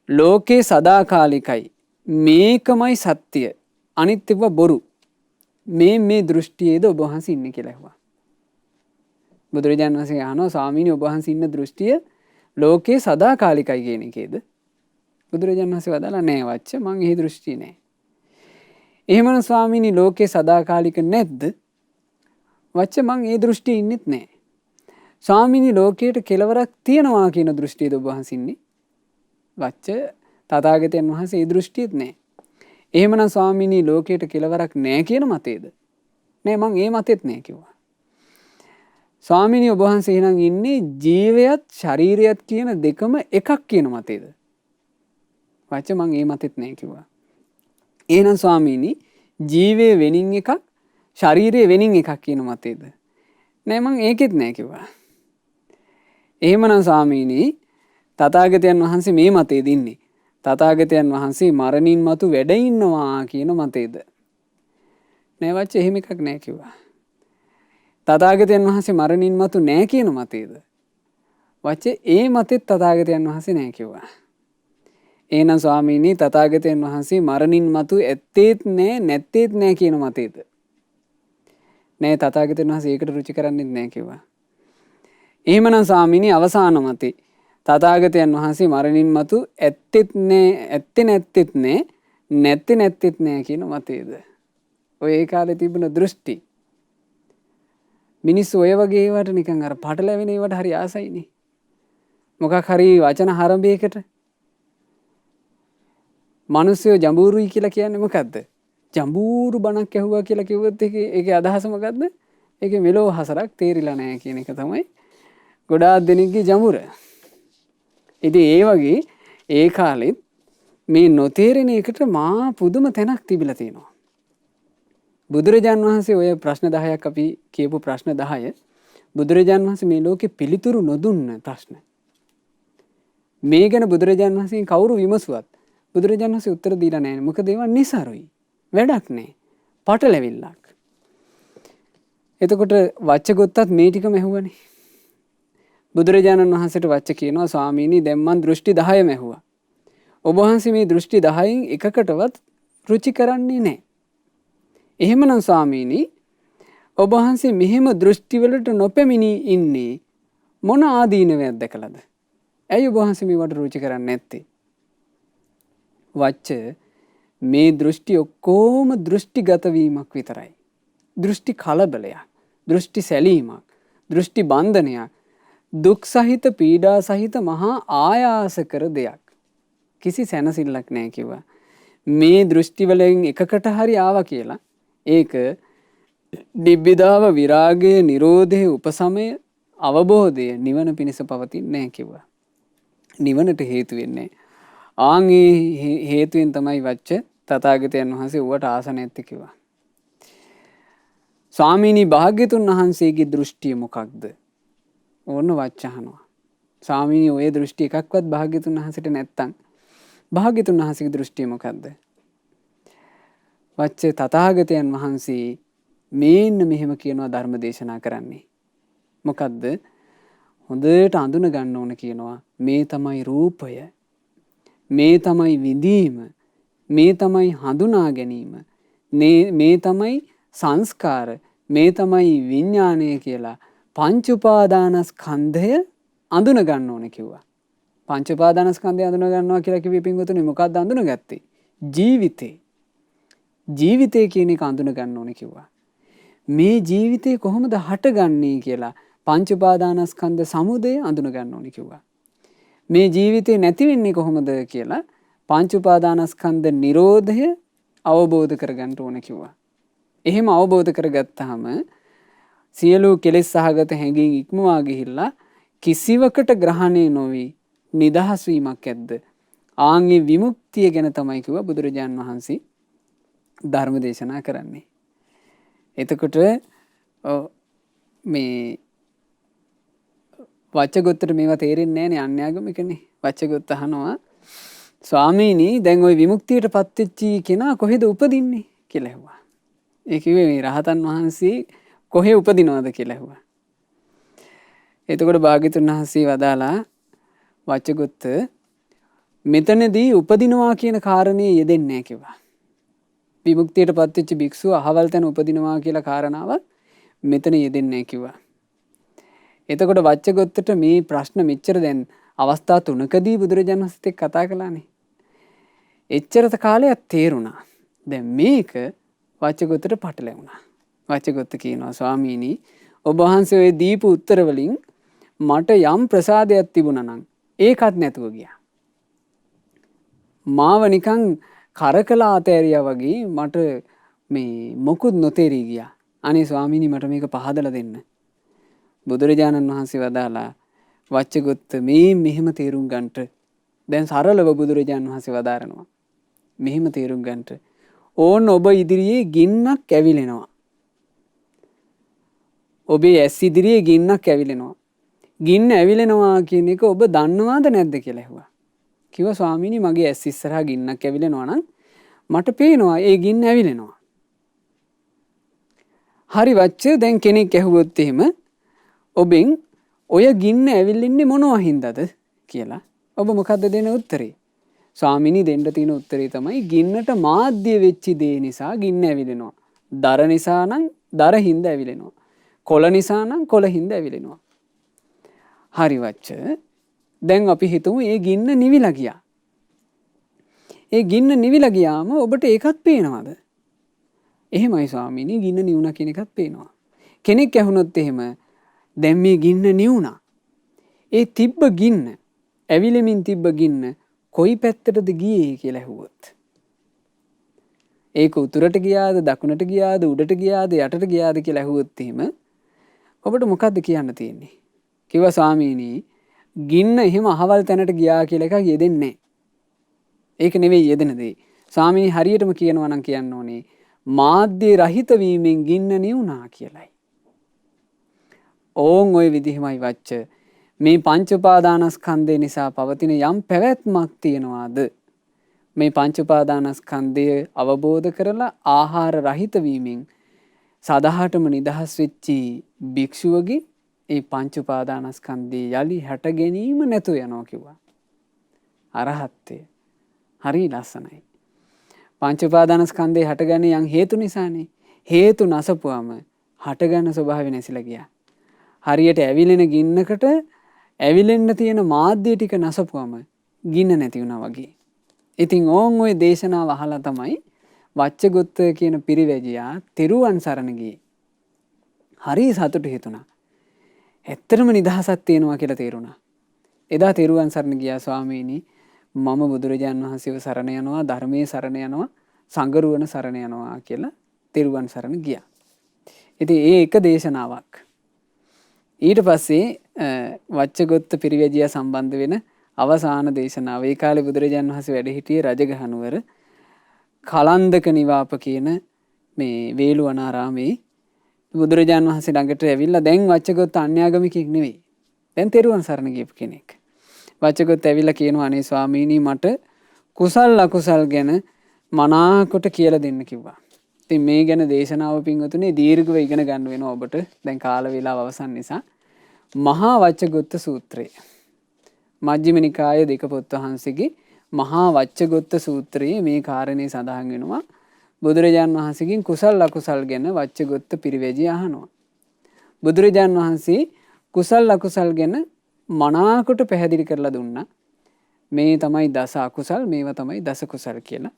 ලෝකේ සදාකාලිකයි මේකමයි සත්‍ය අනිත් ඒවා බොරු මේ දෘෂ්ටියේද ඔබ වහන්සේ ඉන්නේ කියලා ඇහුවා. බුදුරජාණන් වහන්සේ අහනවා ස්වාමීනි ඔබ වහන්සේ ඉන්න දෘෂ්ටිය ලෝකේ සදාකාලිකයි කියන එකේද? බුදුරජාණන් වහන්සේ වදාලා නෑ වච්ච මං ඒ දෘෂ්ටිය නෑ. එහෙමනම් ස්වාමීනි ලෝකේ සදාකාලික නැද්ද? වච්ච මං ඒ දෘෂ්ටියේ ඉන්නෙත් නෑ. ස්වාමීනි ලෝකයට කෙලවරක් තියනවා කියන දෘෂ්ටියද ඔබ වහන්සේ ඉන්නේ? වච්ච තථාගතයන් වහන්සේ ඒ දෘෂ්ටියෙත් නෑ. එහෙමනම් ස්වාමීනි ලෝකයට කෙලවරක් නෑ කියන මතේද? නෑ මං ඒ මතෙත් නෑ කිව්වා. ස්වාමීනි ඔබ වහන්සේ එහෙනම් ඉන්නේ ජීවයත් ශරීරයත් කියන දෙකම එකක් කියන මතේද? වච්ච මං ඒ මතෙත් නෑ කිව්වා. එහෙනම් ස්වාමීනි ජීවය වෙනින් එකක් ශරීරය වෙනින් එකක් කියන මතේද? නෑ මං ඒකෙත් නෑ කිව්වා. එහෙමනම් ස්වාමීනි තථාගතයන් වහන්සේ මේ මතේද ඉන්නේ? තථාගතයන් වහන්සේ මරණින් මතු වැඩ ඉන්නවා කියන මතේද? නෑ වච්ච එහෙම එකක් නෑ කිව්වා. තථාගතයන් වහන්සේ මරණින් මතු නෑ කියන මතේද? වච්ච ඒ මතෙත් තථාගතයන් වහන්සේ නෑ කිව්වා. එහෙනම් ස්වාමීනි තථාගතයන් වහන්සේ මරණින් මතු ඇත්තේත් නෑ නැත්තේත් නෑ කියන මතේද? නෑ තථාගතයන් වහන්සේ ඒකට රුචි කරන්නේත් නෑ කිව්වා. එහෙමනම් ස්වාමීනි අවසාන මතේ තථාගතයන් වහන්සේ මරණින් මතු ඇත්තෙත් නෑ ඇත්තේ නැත්තේත් නෑ නැත්තේ නැත්තේත් නෑ කියන මතේද? ඔය ඒ කාලේ තිබුණ දෘෂ්ටි. මිනිස්සු ඔය වගේ ඒවට නිකන් අර පටලැවෙන ඒවට හරි ආසයිනේ. මොකක් හරි වචන හරඹයකට මිනිස්සු ජඹූරුයි කියලා කියන්නේ මොකද්ද? ජඹූරු බණක් ඇහුවා කියලා කිව්වොත් ඒකේ අදහස මොකද්ද? ඒකේ මෙලෝ හසරක් තේරිලා නැහැ කියන එක තමයි ගොඩාක් දෙනෙක්ගේ ජඹුර. ඉතින් ඒ වගේ ඒ කාලෙත් මේ නොතේරෙන එකට මා පුදුම තැනක් තිබිලා තියෙනවා. බුදුරජාන් වහන්සේ ඔය ප්‍රශ්න 10ක් අපි කියපු ප්‍රශ්න 10 බුදුරජාන් වහන්සේ මේ ලෝකේ පිළිතුරු නොදුන්න ප්‍රශ්න. මේ ගැන බුදුරජාන් වහන්සේගෙන් කවුරු විමසුවත් බුදුරජාන් වහන්සේ උත්තර දීලා නැහැ. මොකද ඒවා නිසරුයි. වැඩක් නැහැ. පටලැවිල්ලක්. එතකොට වච්චගොත්තත් මේ ටිකම ඇහුවනේ. බුදුරජාණන් වහන්සේට වච්ච කියනවා ස්වාමීනි දැන් මං දෘෂ්ටි 10ම ඇහුවා. ඔබ වහන්සේ මේ දෘෂ්ටි 10න් එකකටවත් රුචි කරන්නේ නැහැ. එහෙමනම් ස්වාමීනි ඔබ වහන්සේ මෙහෙම දෘෂ්ටි වලට නොපැමිණී ඉන්නේ මොන ආදීනවයක් දැකලාද? ඇයි ඔබ වහන්සේ මේවට රුචි කරන්නේ නැත්තේ? වච්ච මේ දෘෂ්ටි ඔක්කොම දෘෂ්ටිගත වීමක් විතරයි. දෘෂ්ටි කලබලයක්, දෘෂ්ටි සැලීමක්, දෘෂ්ටි බන්ධනයක්, දුක් සහිත පීඩා සහිත මහා ආයාස කර දෙයක්. කිසි සැනසෙල්ලක් නැහැ කිව්වා. මේ දෘෂ්ටි වලින් එකකට හරි ආවා කියලා ඒක නිබ්බිදාව විරාගය නිරෝධය උපසමය අවබෝධය නිවන පිණිස පවතින්නේ නැහැ කිව්වා. නිවනට හේතු වෙන්නේ ආන් ඒ හේතුවෙන් තමයි වච්ච තථාගතයන් වහන්සේ ඌට ආස නැත්තේ කිව්වා. ස්වාමීනි භාග්‍යතුන් වහන්සේගේ දෘෂ්ටිය මොකක්ද? ඕන්න වච්ච අහනවා. ස්වාමීනි ඔය දෘෂ්ටි එකක්වත් භාග්‍යතුන් වහන්සේට නැත්තම් භාග්‍යතුන් වහන්සේගේ දෘෂ්ටිය මොකක්ද? වච්ච තථාගතයන් වහන්සේ මේන්න මෙහෙම කියනවා ධර්ම දේශනා කරන්නේ. මොකද්ද? හොඳට අඳුන ගන්න ඕන කියනවා. මේ තමයි රූපය. මේ තමයි විඳීම. මේ තමයි හඳුනා ගැනීම. මේ තමයි සංස්කාර. මේ තමයි විඥාණය කියලා පංච උපාදානස්කන්ධය අඳුන ගන්න ඕන කිව්වා. පංච උපාදානස්කන්ධය අඳුන ගන්නවා කියලා කිව්වේ පින්වතුනි මොකක්ද අඳුනගත්තේ? ජීවිතේ. ජීවිතය කියන එක අඳුන ගන්න ඕන කිව්වා. මේ ජීවිතේ කොහොමද හටගන්නේ කියලා පංච උපාදානස්කන්ධ සමුදය අඳුන ගන්න ඕන කිව්වා. මේ ජීවිතේ නැති වෙන්නේ කොහොමද කියලා පංච උපාදානස්කන්ධ නිරෝධය අවබෝධ කරගන්න ඕන කිව්වා. එහෙම අවබෝධ කරගත්තාම සියලු කෙලෙස් සහගත හැඟීම් ඉක්මවා ගිහිල්ලා කිසිවකට ග්‍රහණය නොවි නිදහස් වීමක් ඇද්ද? ආන්ගේ විමුක්තිය ගැන තමයි කිව්වා බුදුරජාන් වහන්සේ ධර්ම දේශනා කරන්නේ. එතකොට මේ වච්චගොත්තට මේවා තේරෙන්නේ නැහැ නේ අන්‍යාගමිකනේ. වච්චගොත්ත අහනවා ස්වාමීනි දැන් ওই විමුක්තියට පත්වෙච්චි කෙනා කොහෙද උපදින්නේ කියලා ඇහුවා. ඒ කිව්වේ මේ රහතන් වහන්සේ කොහේ උපදිනවද කියලා ඇහුවා. එතකොට භාග්‍යතුන් වහන්සේ වදාලා වච්චගොත්ත මෙතනදී උපදිනවා කියන කාරණේ යෙදෙන්නේ නැහැ කිව්වා. විමුක්තියට පත්වෙච්ච භික්ෂුව අහවල් තැන උපදිනවා කියලා කාරණාව මෙතන යෙදෙන්නේ නැහැ කිව්වා. එතකොට වච්චගොත්තට මේ ප්‍රශ්න මෙච්චර දැන් අවස්ථා 3කදී බුදුරජාණන් වහන්සේත් එක්ක කතා කළානේ. එච්චරත කාලයක් තේරුණා. දැන් මේක වච්චගොත්තට පටලැවුණා. වච්චගොත්ත කියනවා ස්වාමීනි ඔබ වහන්සේ ඔය දීපු උත්තර වලින් මට යම් ප්‍රසාදයක් තිබුණා නම් ඒකත් නැතුව ගියා. මාව නිකන් කරකලා අතෑරියා වගේ මට මේ මොකුත් නොතේරී ගියා. අනේ ස්වාමීනි මට මේක පහදලා දෙන්න. බුදුරජාණන් වහන්සේ වදාලා වච්චගොත්ත මේ මෙහෙම තේරුම් ගන්නට දැන් සරලව බුදුරජාණන් වහන්සේ වදාරනවා. මෙහෙම තේරුම් ගන්නට ඕන් ඔබ ඉදිරියේ ගින්නක් ඇවිලෙනවා. ඔබේ ඇස් ඉදිරියේ ගින්නක් ඇවිලෙනවා. ගින්න ඇවිලෙනවා කියන එක ඔබ දන්නවාද නැද්ද කියලා ඇහුවා. කිව්වා ස්වාමීනි මගේ ඇස් ඉස්සරහා ගින්නක් ඇවිලෙනවා නම් මට පේනවා ඒ ගින්න ඇවිලෙනවා. හරි වච්ච දැන් කෙනෙක් ඇහුවොත් එහෙම ඔබෙන් ඔය ගින්න ඇවිල්ලින්නේ මොනවා හින්දාද කියලා ඔබ මොකද්ද දෙන උත්තරේ? ස්වාමීනි දෙන්න තියෙන උත්තරේ තමයි ගින්නට මාධ්‍ය වෙච්ච දේ නිසා ගින්න ඇවිලෙනවා. දර නිසා නම් දර හින්දා ඇවිලෙනවා. කොළ නිසා නම් කොළ හින්දා ඇවිලෙනවා. හරි වච්ච දැන් අපි හිතමු ඒ ගින්න නිවිලා ගියා. ඒ ගින්න නිවිලා ගියාම ඔබට ඒකත් පේනවද? එහෙමයි ස්වාමීනි ගින්න නිවුණා කියන එකත් පේනවා. කෙනෙක් ඇහුනොත් එහෙම දැන් මේ ගින්න නිවුණා. ඒ තිබ්බ ගින්න ඇවිලෙමින් තිබ්බ ගින්න කොයි පැත්තටද ගියේ කියලා ඇහුවොත්. ඒක උතුරට ගියාද දකුණට ගියාද උඩට ගියාද යටට ගියාද කියලා ඇහුවොත් එහෙම ඔබට මොකද්ද කියන්න තියෙන්නේ? කිව්වා ස්වාමීනි ගින්න එහෙම අහවල් තැනට ගියා කියලා එකක් යෙදෙන්නේ නැහැ. ඒක නෙවෙයි යෙදෙන දේ. ස්වාමීනි හරියටම කියනවා නම් කියන්න ඕනේ මාධ්‍ය රහිත වීමෙන් ගින්න නිවුණා කියලයි. ඕන් ওই විදිහමයි වච්ච මේ පංච උපාදානස්කන්ධය නිසා පවතින යම් පැවැත්මක් තියනවාද මේ පංච උපාදානස්කන්ධය අවබෝධ කරලා ආහාර රහිත වීමෙන් සදහටම නිදහස් වෙච්චි භික්ෂුවගේ ඒ පංච උපාදානස්කන්ධය යලි හැට ගැනීම නැතුව යනවා කිව්වා. අරහත්ත්වය හරි ලස්සනයි. පංච උපාදානස්කන්ධය හටගන්නේ යම් හේතු නිසානේ. හේතු නැසපුවම හටගන්න ස්වභාවය නැසිලා ගියා. හරියට ඇවිලෙන ගින්නකට ඇවිලෙන්න තියෙන මාධ්‍ය ටික නැසපුවම ගින්න නැති වුණා වගේ. ඉතින් ඕන් ওই දේශනාව අහලා තමයි වච්චගොත්ත කියන පිරිවැජියා තෙරුවන් සරණ ගියේ. හරි සතුටු හිතුණා. ඇත්තටම නිදහසක් තියෙනවා කියලා තේරුණා. එදා තෙරුවන් සරණ ගියා ස්වාමීනි මම බුදුරජාන් වහන්සේව සරණ යනවා ධර්මයේ සරණ යනවා සංගරුවන සරණ යනවා කියලා තෙරුවන් සරණ ගියා. ඉතින් ඒ එක දේශනාවක්. ඊට පස්සේ වච්චගොත්ත පිරිවැජියා සම්බන්ධ වෙන අවසාන දේශනාව. ඒ කාලේ බුදුරජාන් වහන්සේ වැඩ සිටියේ රජගහනුවර කලන්දක නිවාප කියන මේ වේළුවනාරාමේ බුදුරජාන් වහන්සේ ළඟට ඇවිල්ලා දැන් වච්චගොත්ත අන්‍යාගමිකෙක් නෙවෙයි. දැන් තෙරුවන් සරණ ගියපු කෙනෙක්. වච්චගොත්ත ඇවිල්ලා කියනවා අනේ ස්වාමීනි මට කුසල් අකුසල් ගැන මනාකොට කියලා දෙන්න කිව්වා. ඉතින් මේ ගැන දේශනාව පින්වතුනි දීර්ඝව ඉගෙන ගන්න වෙනවා ඔබට. දැන් කාල වේලාව අවසන් නිසා මහා වච්චගොත්ත සූත්‍රය. මජ්ක්‍ධිම නිකායේ දෙක පොත් වහන්සේගේ මහා වච්චගොත්ත සූත්‍රයේ මේ කාරණේ සඳහන් වෙනවා. බුදුරජාන් වහන්සේගෙන් කුසල් අකුසල් ගැන වච්චගොත්ත පිරිවැජි අහනවා. බුදුරජාන් වහන්සේ කුසල් අකුසල් ගැන මනාකොට පැහැදිලි කරලා දුන්නා. මේ තමයි දස අකුසල් මේවා තමයි දස කුසල් කියලා.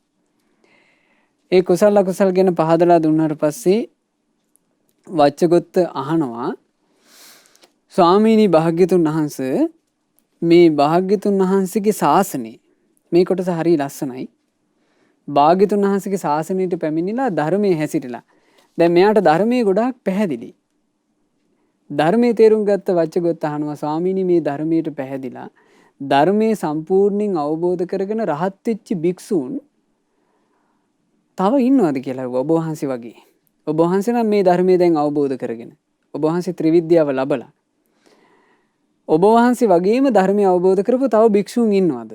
ඒ කුසල් අකුසල් ගැන පහදලා දුන්නාට පස්සේ වච්චගොත්ත අහනවා ස්වාමීනි භාග්‍යතුන් වහන්සේ මේ භාග්‍යතුන් වහන්සේගේ ශාසනය මේ කොටස හරි ලස්සනයි. භාග්‍යතුන් වහන්සේගේ ශාසනයට පැමිණිලා ධර්මයේ හැසිරিলা. දැන් මෙයාට ධර්මයේ ගොඩාක් පැහැදිලි. ධර්මයේ තේරුම් ගත්ත වච්චගොත්ත අහනවා ස්වාමීනි මේ ධර්මයට පැහැදිලා ධර්මයේ සම්පූර්ණයෙන් අවබෝධ කරගෙන රහත් වෙච්ච භික්ෂූන් තව ඉන්නවද කියලා ඔබ වහන්සේ වගේ. ඔබ වහන්සේ නම් මේ ධර්මයේ දැන් අවබෝධ කරගෙන ඔබ වහන්සේ ත්‍රිවිද්‍යාව ලබලා ඔබ වහන්සේ වගේම ධර්මය අවබෝධ කරපු තව භික්ෂූන් ඉන්නවද?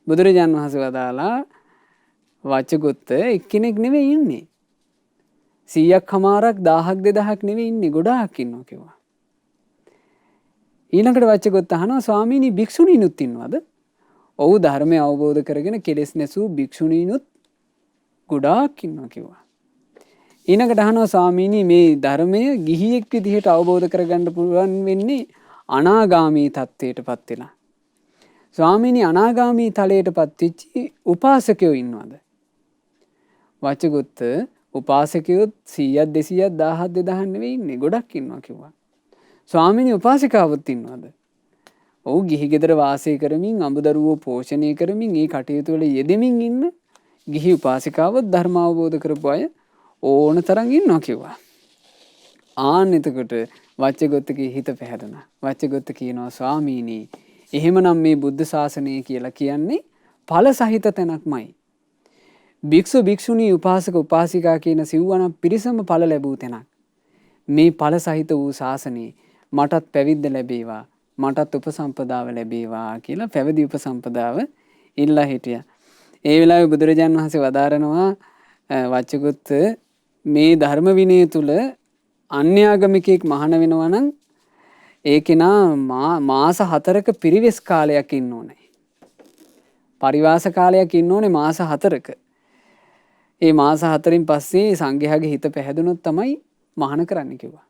බුදුරජාන් වහන්සේ වදාලා වච්චගොත්ත එක්කෙනෙක් නෙවෙයි ඉන්නේ. 100ක් හමාරක් 1000ක් 2000ක් නෙවෙයි ඉන්නේ ගොඩාක් ඉන්නවා කිව්වා. ඊළඟට වච්චගොත්ත අහනවා ස්වාමීනි භික්ෂුණීනුත් ඉන්නවද? ඔව් ධර්මය අවබෝධ කරගෙන කෙලෙස් නැසූ භික්ෂුණීනුත් ගොඩාක් ඉන්නවා කිව්වා. ඊළඟට අහනවා ස්වාමීනි මේ ධර්මය ගිහියෙක් විදිහට අවබෝධ කරගන්න පුළුවන් වෙන්නේ අනාගාමී තත්ත්වයටපත් වෙලා. ස්වාමීනි අනාගාමී තලයටපත් වෙච්ච උපාසකයෝ ඉන්නවද? වච්චගොත්ත උපාසකයොත් 100ක් 200ක් 1000ක් 2000ක් නෙවෙයි ඉන්නේ ගොඩක් ඉන්නවා කිව්වා. ස්වාමීනි උපාසිකාවොත් ඉන්නවද? ඔව් ගිහි ගෙදර වාසය කරමින් අඹදරුවෝ පෝෂණය කරමින් ඒ කටයුතු වල යෙදෙමින් ඉන්න ගිහි උපාසිකාවොත් ධර්ම අවබෝධ කරපු අය ඕන තරම් ඉන්නවා කිව්වා. ආන්න එතකොට වච්චගොත්තගේ හිත පැහැදුනා. වච්චගොත්ත කියනවා ස්වාමීනි එහෙමනම් මේ බුද්ධ ශාසනය කියලා කියන්නේ ඵල සහිත තැනක්මයි. භික්ෂු භික්ෂුණී උපාසක උපාසිකා කියන සිව්වණක් පිරිසම ඵල ලැබූ තැනක්. මේ ඵල සහිත වූ ශාසනයේ මටත් පැවිද්ද ලැබේවා මටත් උපසම්පදාව ලැබේවා කියලා පැවිදි උපසම්පදාව ඉල්ලා හිටියා. ඒ වෙලාවේ බුදුරජාන් වහන්සේ වදාරනවා වච්චගොත්ත මේ ධර්ම විනය තුල අන්‍යාගමිකයෙක් මහාන වෙනවා නම් ඒ කෙනා මාස 4ක පිරිවෙස් කාලයක් ඉන්න ඕනේ. පරිවාස කාලයක් ඉන්න ඕනේ මාස 4ක. ඒ මාස 4න් පස්සේ සංඝයාගේ හිත පැහැදුනොත් තමයි මහාන කරන්න කිව්වා.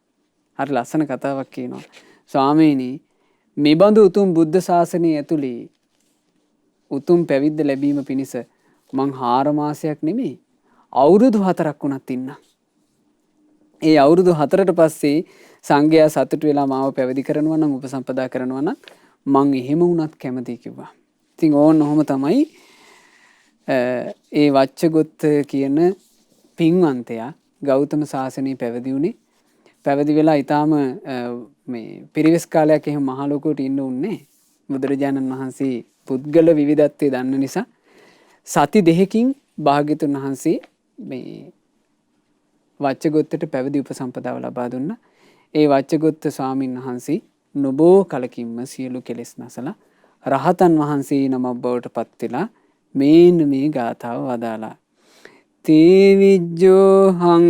හරි ලස්සන කතාවක් කියනවා. ස්වාමීනි මෙබඳු උතුම් බුද්ධ ශාසනය ඇතුලේ උතුම් පැවිද්ද ලැබීම පිණිස මං 4 මාසයක් නෙමෙයි අවුරුදු 4ක් වුණත් ඉන්නා. ඒ අවුරුදු 4ට පස්සේ සංඝයා සතුටු වෙලා මාව පැවිදි කරනවා නම් උපසම්පදා කරනවා නම් මං එහෙම වුණත් කැමතියි කිව්වා. ඉතින් ඕන්න ඔහොම තමයි ඒ වච්චගොත්ත කියන පින්වන්තයා ගෞතම සාසනයේ පැවිදි වුණේ. පැවිදි වෙලා ඊටාම මේ පිරිවෙස් කාලයක් එහෙම මහ ලොකුවට ඉන්න උන්නේ බුදුරජාණන් වහන්සේ පුද්ගල විවිධත්වයේ දන්න නිසා සති දෙකකින් භාග්‍යතුන් වහන්සේ මේ වච්චගොත්තට පැවිදි උපසම්පදාව ලබා දුන්නා. ඒ වච්චගොත්ත ස්වාමින් වහන්සේ නොබෝ කලකින්ම සියලු කෙලෙස් නැසලා රහතන් වහන්සේ නමක් බවට පත් වෙලා මේන්න මේ ගාථාව වදාලා. තේ විජ්ජෝහං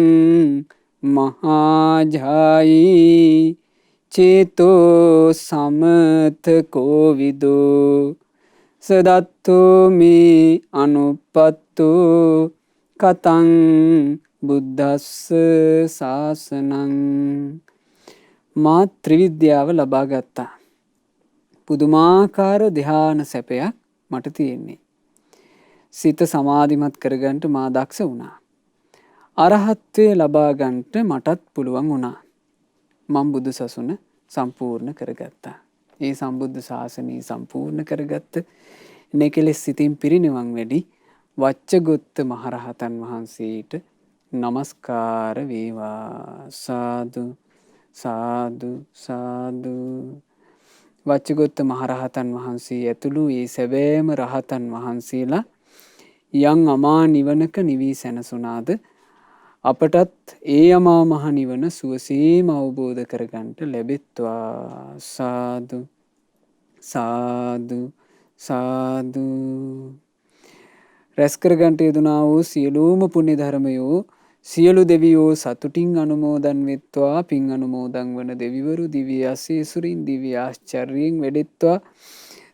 මහාජායි චේතෝ සමතකෝ විදෝ සදත්තෝ මේ අනුපත්තෝ කතං බුද්දස්ස ශාසනං. මා ත්‍රිවිද්‍යාව ලබා ගත්තා. පුදුමාකාර ධ්‍යාන සැපයක් මට තියෙන්නේ. සිත සමාධිමත් කරගන්නට මා දක්ෂ වුණා. අරහත්ත්වය ලබා ගන්නට මටත් පුළුවන් වුණා. මම බුදු සසුන සම්පූර්ණ කරගත්තා. ඒ සම්බුද්ධ ශාසනය සම්පූර්ණ කරගත්ත නෙකලෙස් සිතින් පිරිනිවන් වැඩි වච්චගොත්ත මහරහතන් වහන්සේට නමස්කාර වේවා. සාදු සාදු සාදු. වච්චගොත්ත මහරහතන් වහන්සේ ඇතුළු ඒ සැබෑම රහතන් වහන්සේලා යම් අමා නිවනක නිවී සැනසුණාද අපටත් ඒ අමා මහ නිවන සුවසේම අවබෝධ කරගන්නට ලැබෙත්වා. සාදු සාදු සාදු. රැස් කරගන්නට යෙදුනා වූ සියලුම පුණ්‍ය ධර්මයෝ සියලු දෙවියෝ සතුටින් අනුමෝදන් වෙත්වා. පින් අනුමෝදන් වන දෙවිවරු දිව්‍ය ආශීසුරින් දිව්‍ය ආශ්චර්යයෙන් වැඩෙත්වා.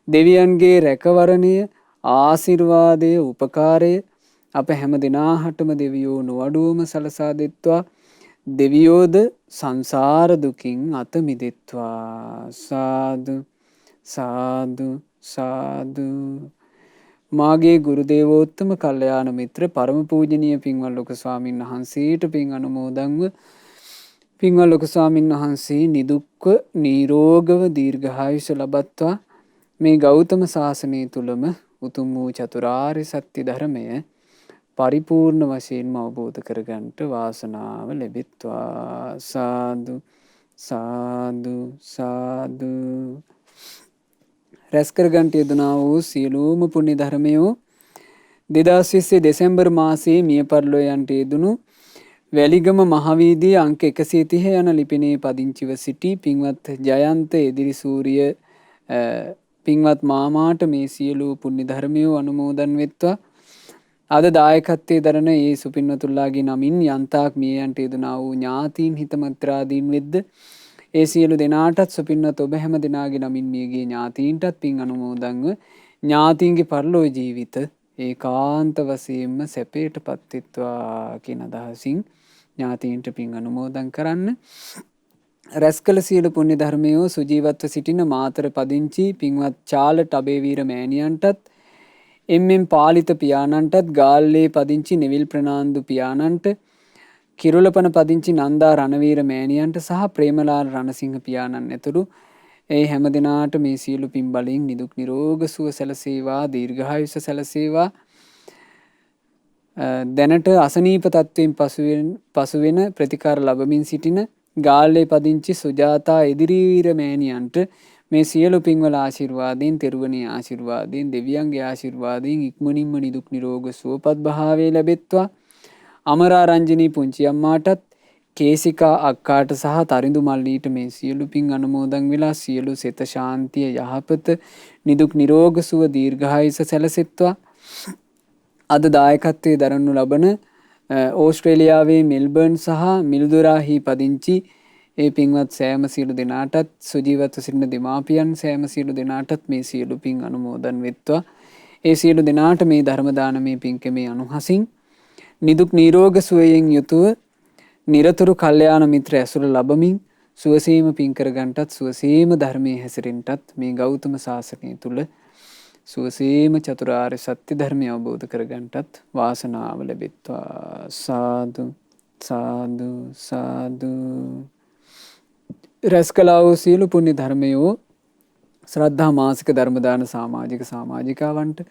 දෙවියන්ගේ රැකවරණය ආශිර්වාදය උපකාරය අප හැම දිනාහටම දෙවියෝ නොඅඩුවම සලසා දෙත්වා. දෙවියෝද සංසාර දුකින් අත මිදෙත්වා. සාදු සාදු සාදු. මාගේ ගුරු දේවෝත්තම කල්යාණ මිත්‍ර පරම පූජනීය පින්වත් ලොකු ස්වාමීන් වහන්සේට පින් අනුමෝදන්ව පින්වත් ලොකු ස්වාමීන් වහන්සේ නිදුක්ව නිරෝගව දීර්ඝායුෂ ලබත්වා. මේ ගෞතම සාසනය තුලම උතුම් වූ චතුරාර්ය සත්‍ය ධර්මය පරිපූර්ණ වශයෙන්ම අවබෝධ කරගන්නට වාසනාව ලැබෙත්වා. සාදු සාදු සාදු. රැස් කර ගන්නට යෙදුනා වූ සියලුම පුණ්‍ය ධර්මයෝ 2020 දෙසැම්බර් මාසයේ මිය පරලෝ යන්ට යෙදුණු වැලිගම මහවීදියේ අංක 130 යන ලිපිනේ පදිංචිව සිටි පින්වත් ජයන්ත එදිරිසූරිය පින්වත් මාමාට මේ සියලු පුණ්‍ය ධර්මයෝ අනුමෝදන් වෙත්වා. අද දායකත්වයේ දරන ඒ සුපින්වතුන්ලාගේ නමින් යන්තාක් මිය යන්ට යෙදුනා වූ ඥාතීන් හිතමත්‍රාදීන් වෙද්ද ඒ සියලු දෙනාටත් සුපින්වත් ඔබ හැම දෙනාගේ නමින් මියගේ ඥාතීන්ටත් පින් අනුමෝදන්ව ඥාතීන්ගේ පරලෝ ජීවිත ඒකාන්ත වශයෙන්ම සැපයට පත්වෙත්වා කියන අදහසින් ඥාතීන්ට පින් අනුමෝදන් කරන්න. රැස් කළ සියලු පුණ්‍ය ධර්මයෝ සුජීවත්ව සිටින මාතර පදිංචි පින්වත් චාලට අබේවීර මෑණියන්ටත් එම්.එම්. පාලිත පියාණන්ටත් ගාල්ලේ පදිංචි නෙවිල් ප්‍රනාන්දු පියාණන්ට කිරුළපන පදිංචි නන්දා රණවීර මෑණියන්ට සහ ප්‍රේමලාල් රණසිංහ පියාණන් ඇතුළු ඒ හැම දෙනාට මේ සියලු පින් බලයෙන් නිදුක් නිරෝග සුව සැලසේවා දීර්ඝායුෂ සැලසේවා. දැනට අසනීප තත්වයෙන් පසුවෙන ප්‍රතිකාර ලබමින් සිටින ගාල්ලේ පදිංචි සුජාතා එදිරිවීර මෑණියන්ට මේ සියලු පින්වල ආශිර්වාදයෙන් තෙරුවනේ ආශිර්වාදයෙන් දෙවියන්ගේ ආශිර්වාදයෙන් ඉක්මනින්ම නිදුක් නිරෝග සුවපත් භාවය ලැබෙත්වා. අමරා රංජනී පුංචි අම්මාටත් කේසිකා අක්කාට සහ තරිඳු මල්ලීට මේ සියලු පින් අනුමෝදන් වෙලා සියලු සිත ශාන්තිය යහපත නිදුක් නිරෝග සුව දීර්ඝායුෂ සැලසෙත්වා. අද දායකත්වයේ දරනු ලබන ඕස්ට්‍රේලියාවේ මෙල්බර්න් සහ මිල්දුරාහි පදිංචි ඒ පින්වත් සෑම සියලු දෙනාටත් සුජීවත්ව සිටින දෙමාපියන් සෑම සියලු දෙනාටත් මේ සියලු පින් අනුමෝදන් වෙත්වා. ඒ සියලු දෙනාට මේ ධර්ම දානමේ පින්කමේ අනුහසින් නිදුක් නිරෝග සුවයෙන් යුතුව නිරතුරු කල්යාණ මිත්‍ර ඇසුර ලබමින් සුවසේම පින් කරගන්ටත් සුවසේම ධර්මයේ හැසිරෙන්නටත් මේ ගෞතම සාසනය තුල සුවසේම චතුරාර්ය සත්‍ය ධර්මය අවබෝධ කරගන්ටත් වාසනාව ලැබෙත්වා. සාදු සාදු සාදු. රැස් කළා වූ සියලු පුණ්‍ය ධර්මයෝ ශ්‍රද්ධා මාසික ධර්ම දාන සමාජිකාවන්ට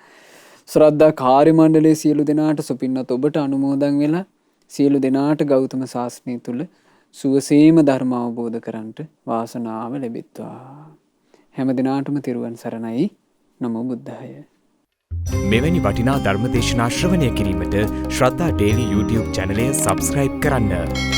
ශ්‍රද්ධා කාර්ය මණ්ඩලයේ සියලු දෙනාට සුපින්වත් ඔබට අනුමෝදන් වෙලා සියලු දෙනාට ගෞතම සාසනය තුල සුවසේම ධර්ම අවබෝධ කරන්ට වාසනාව ලැබෙත්වා. හැම දිනාටම තෙරුවන් සරණයි. නමෝ බුද්ධාය. මෙවැනි වටිනා ධර්ම දේශනා ශ්‍රවණය කිරීමට ශ්‍රද්ධා ඩේලි YouTube චැනලය සබ්ස්ක්‍රයිබ් කරන්න.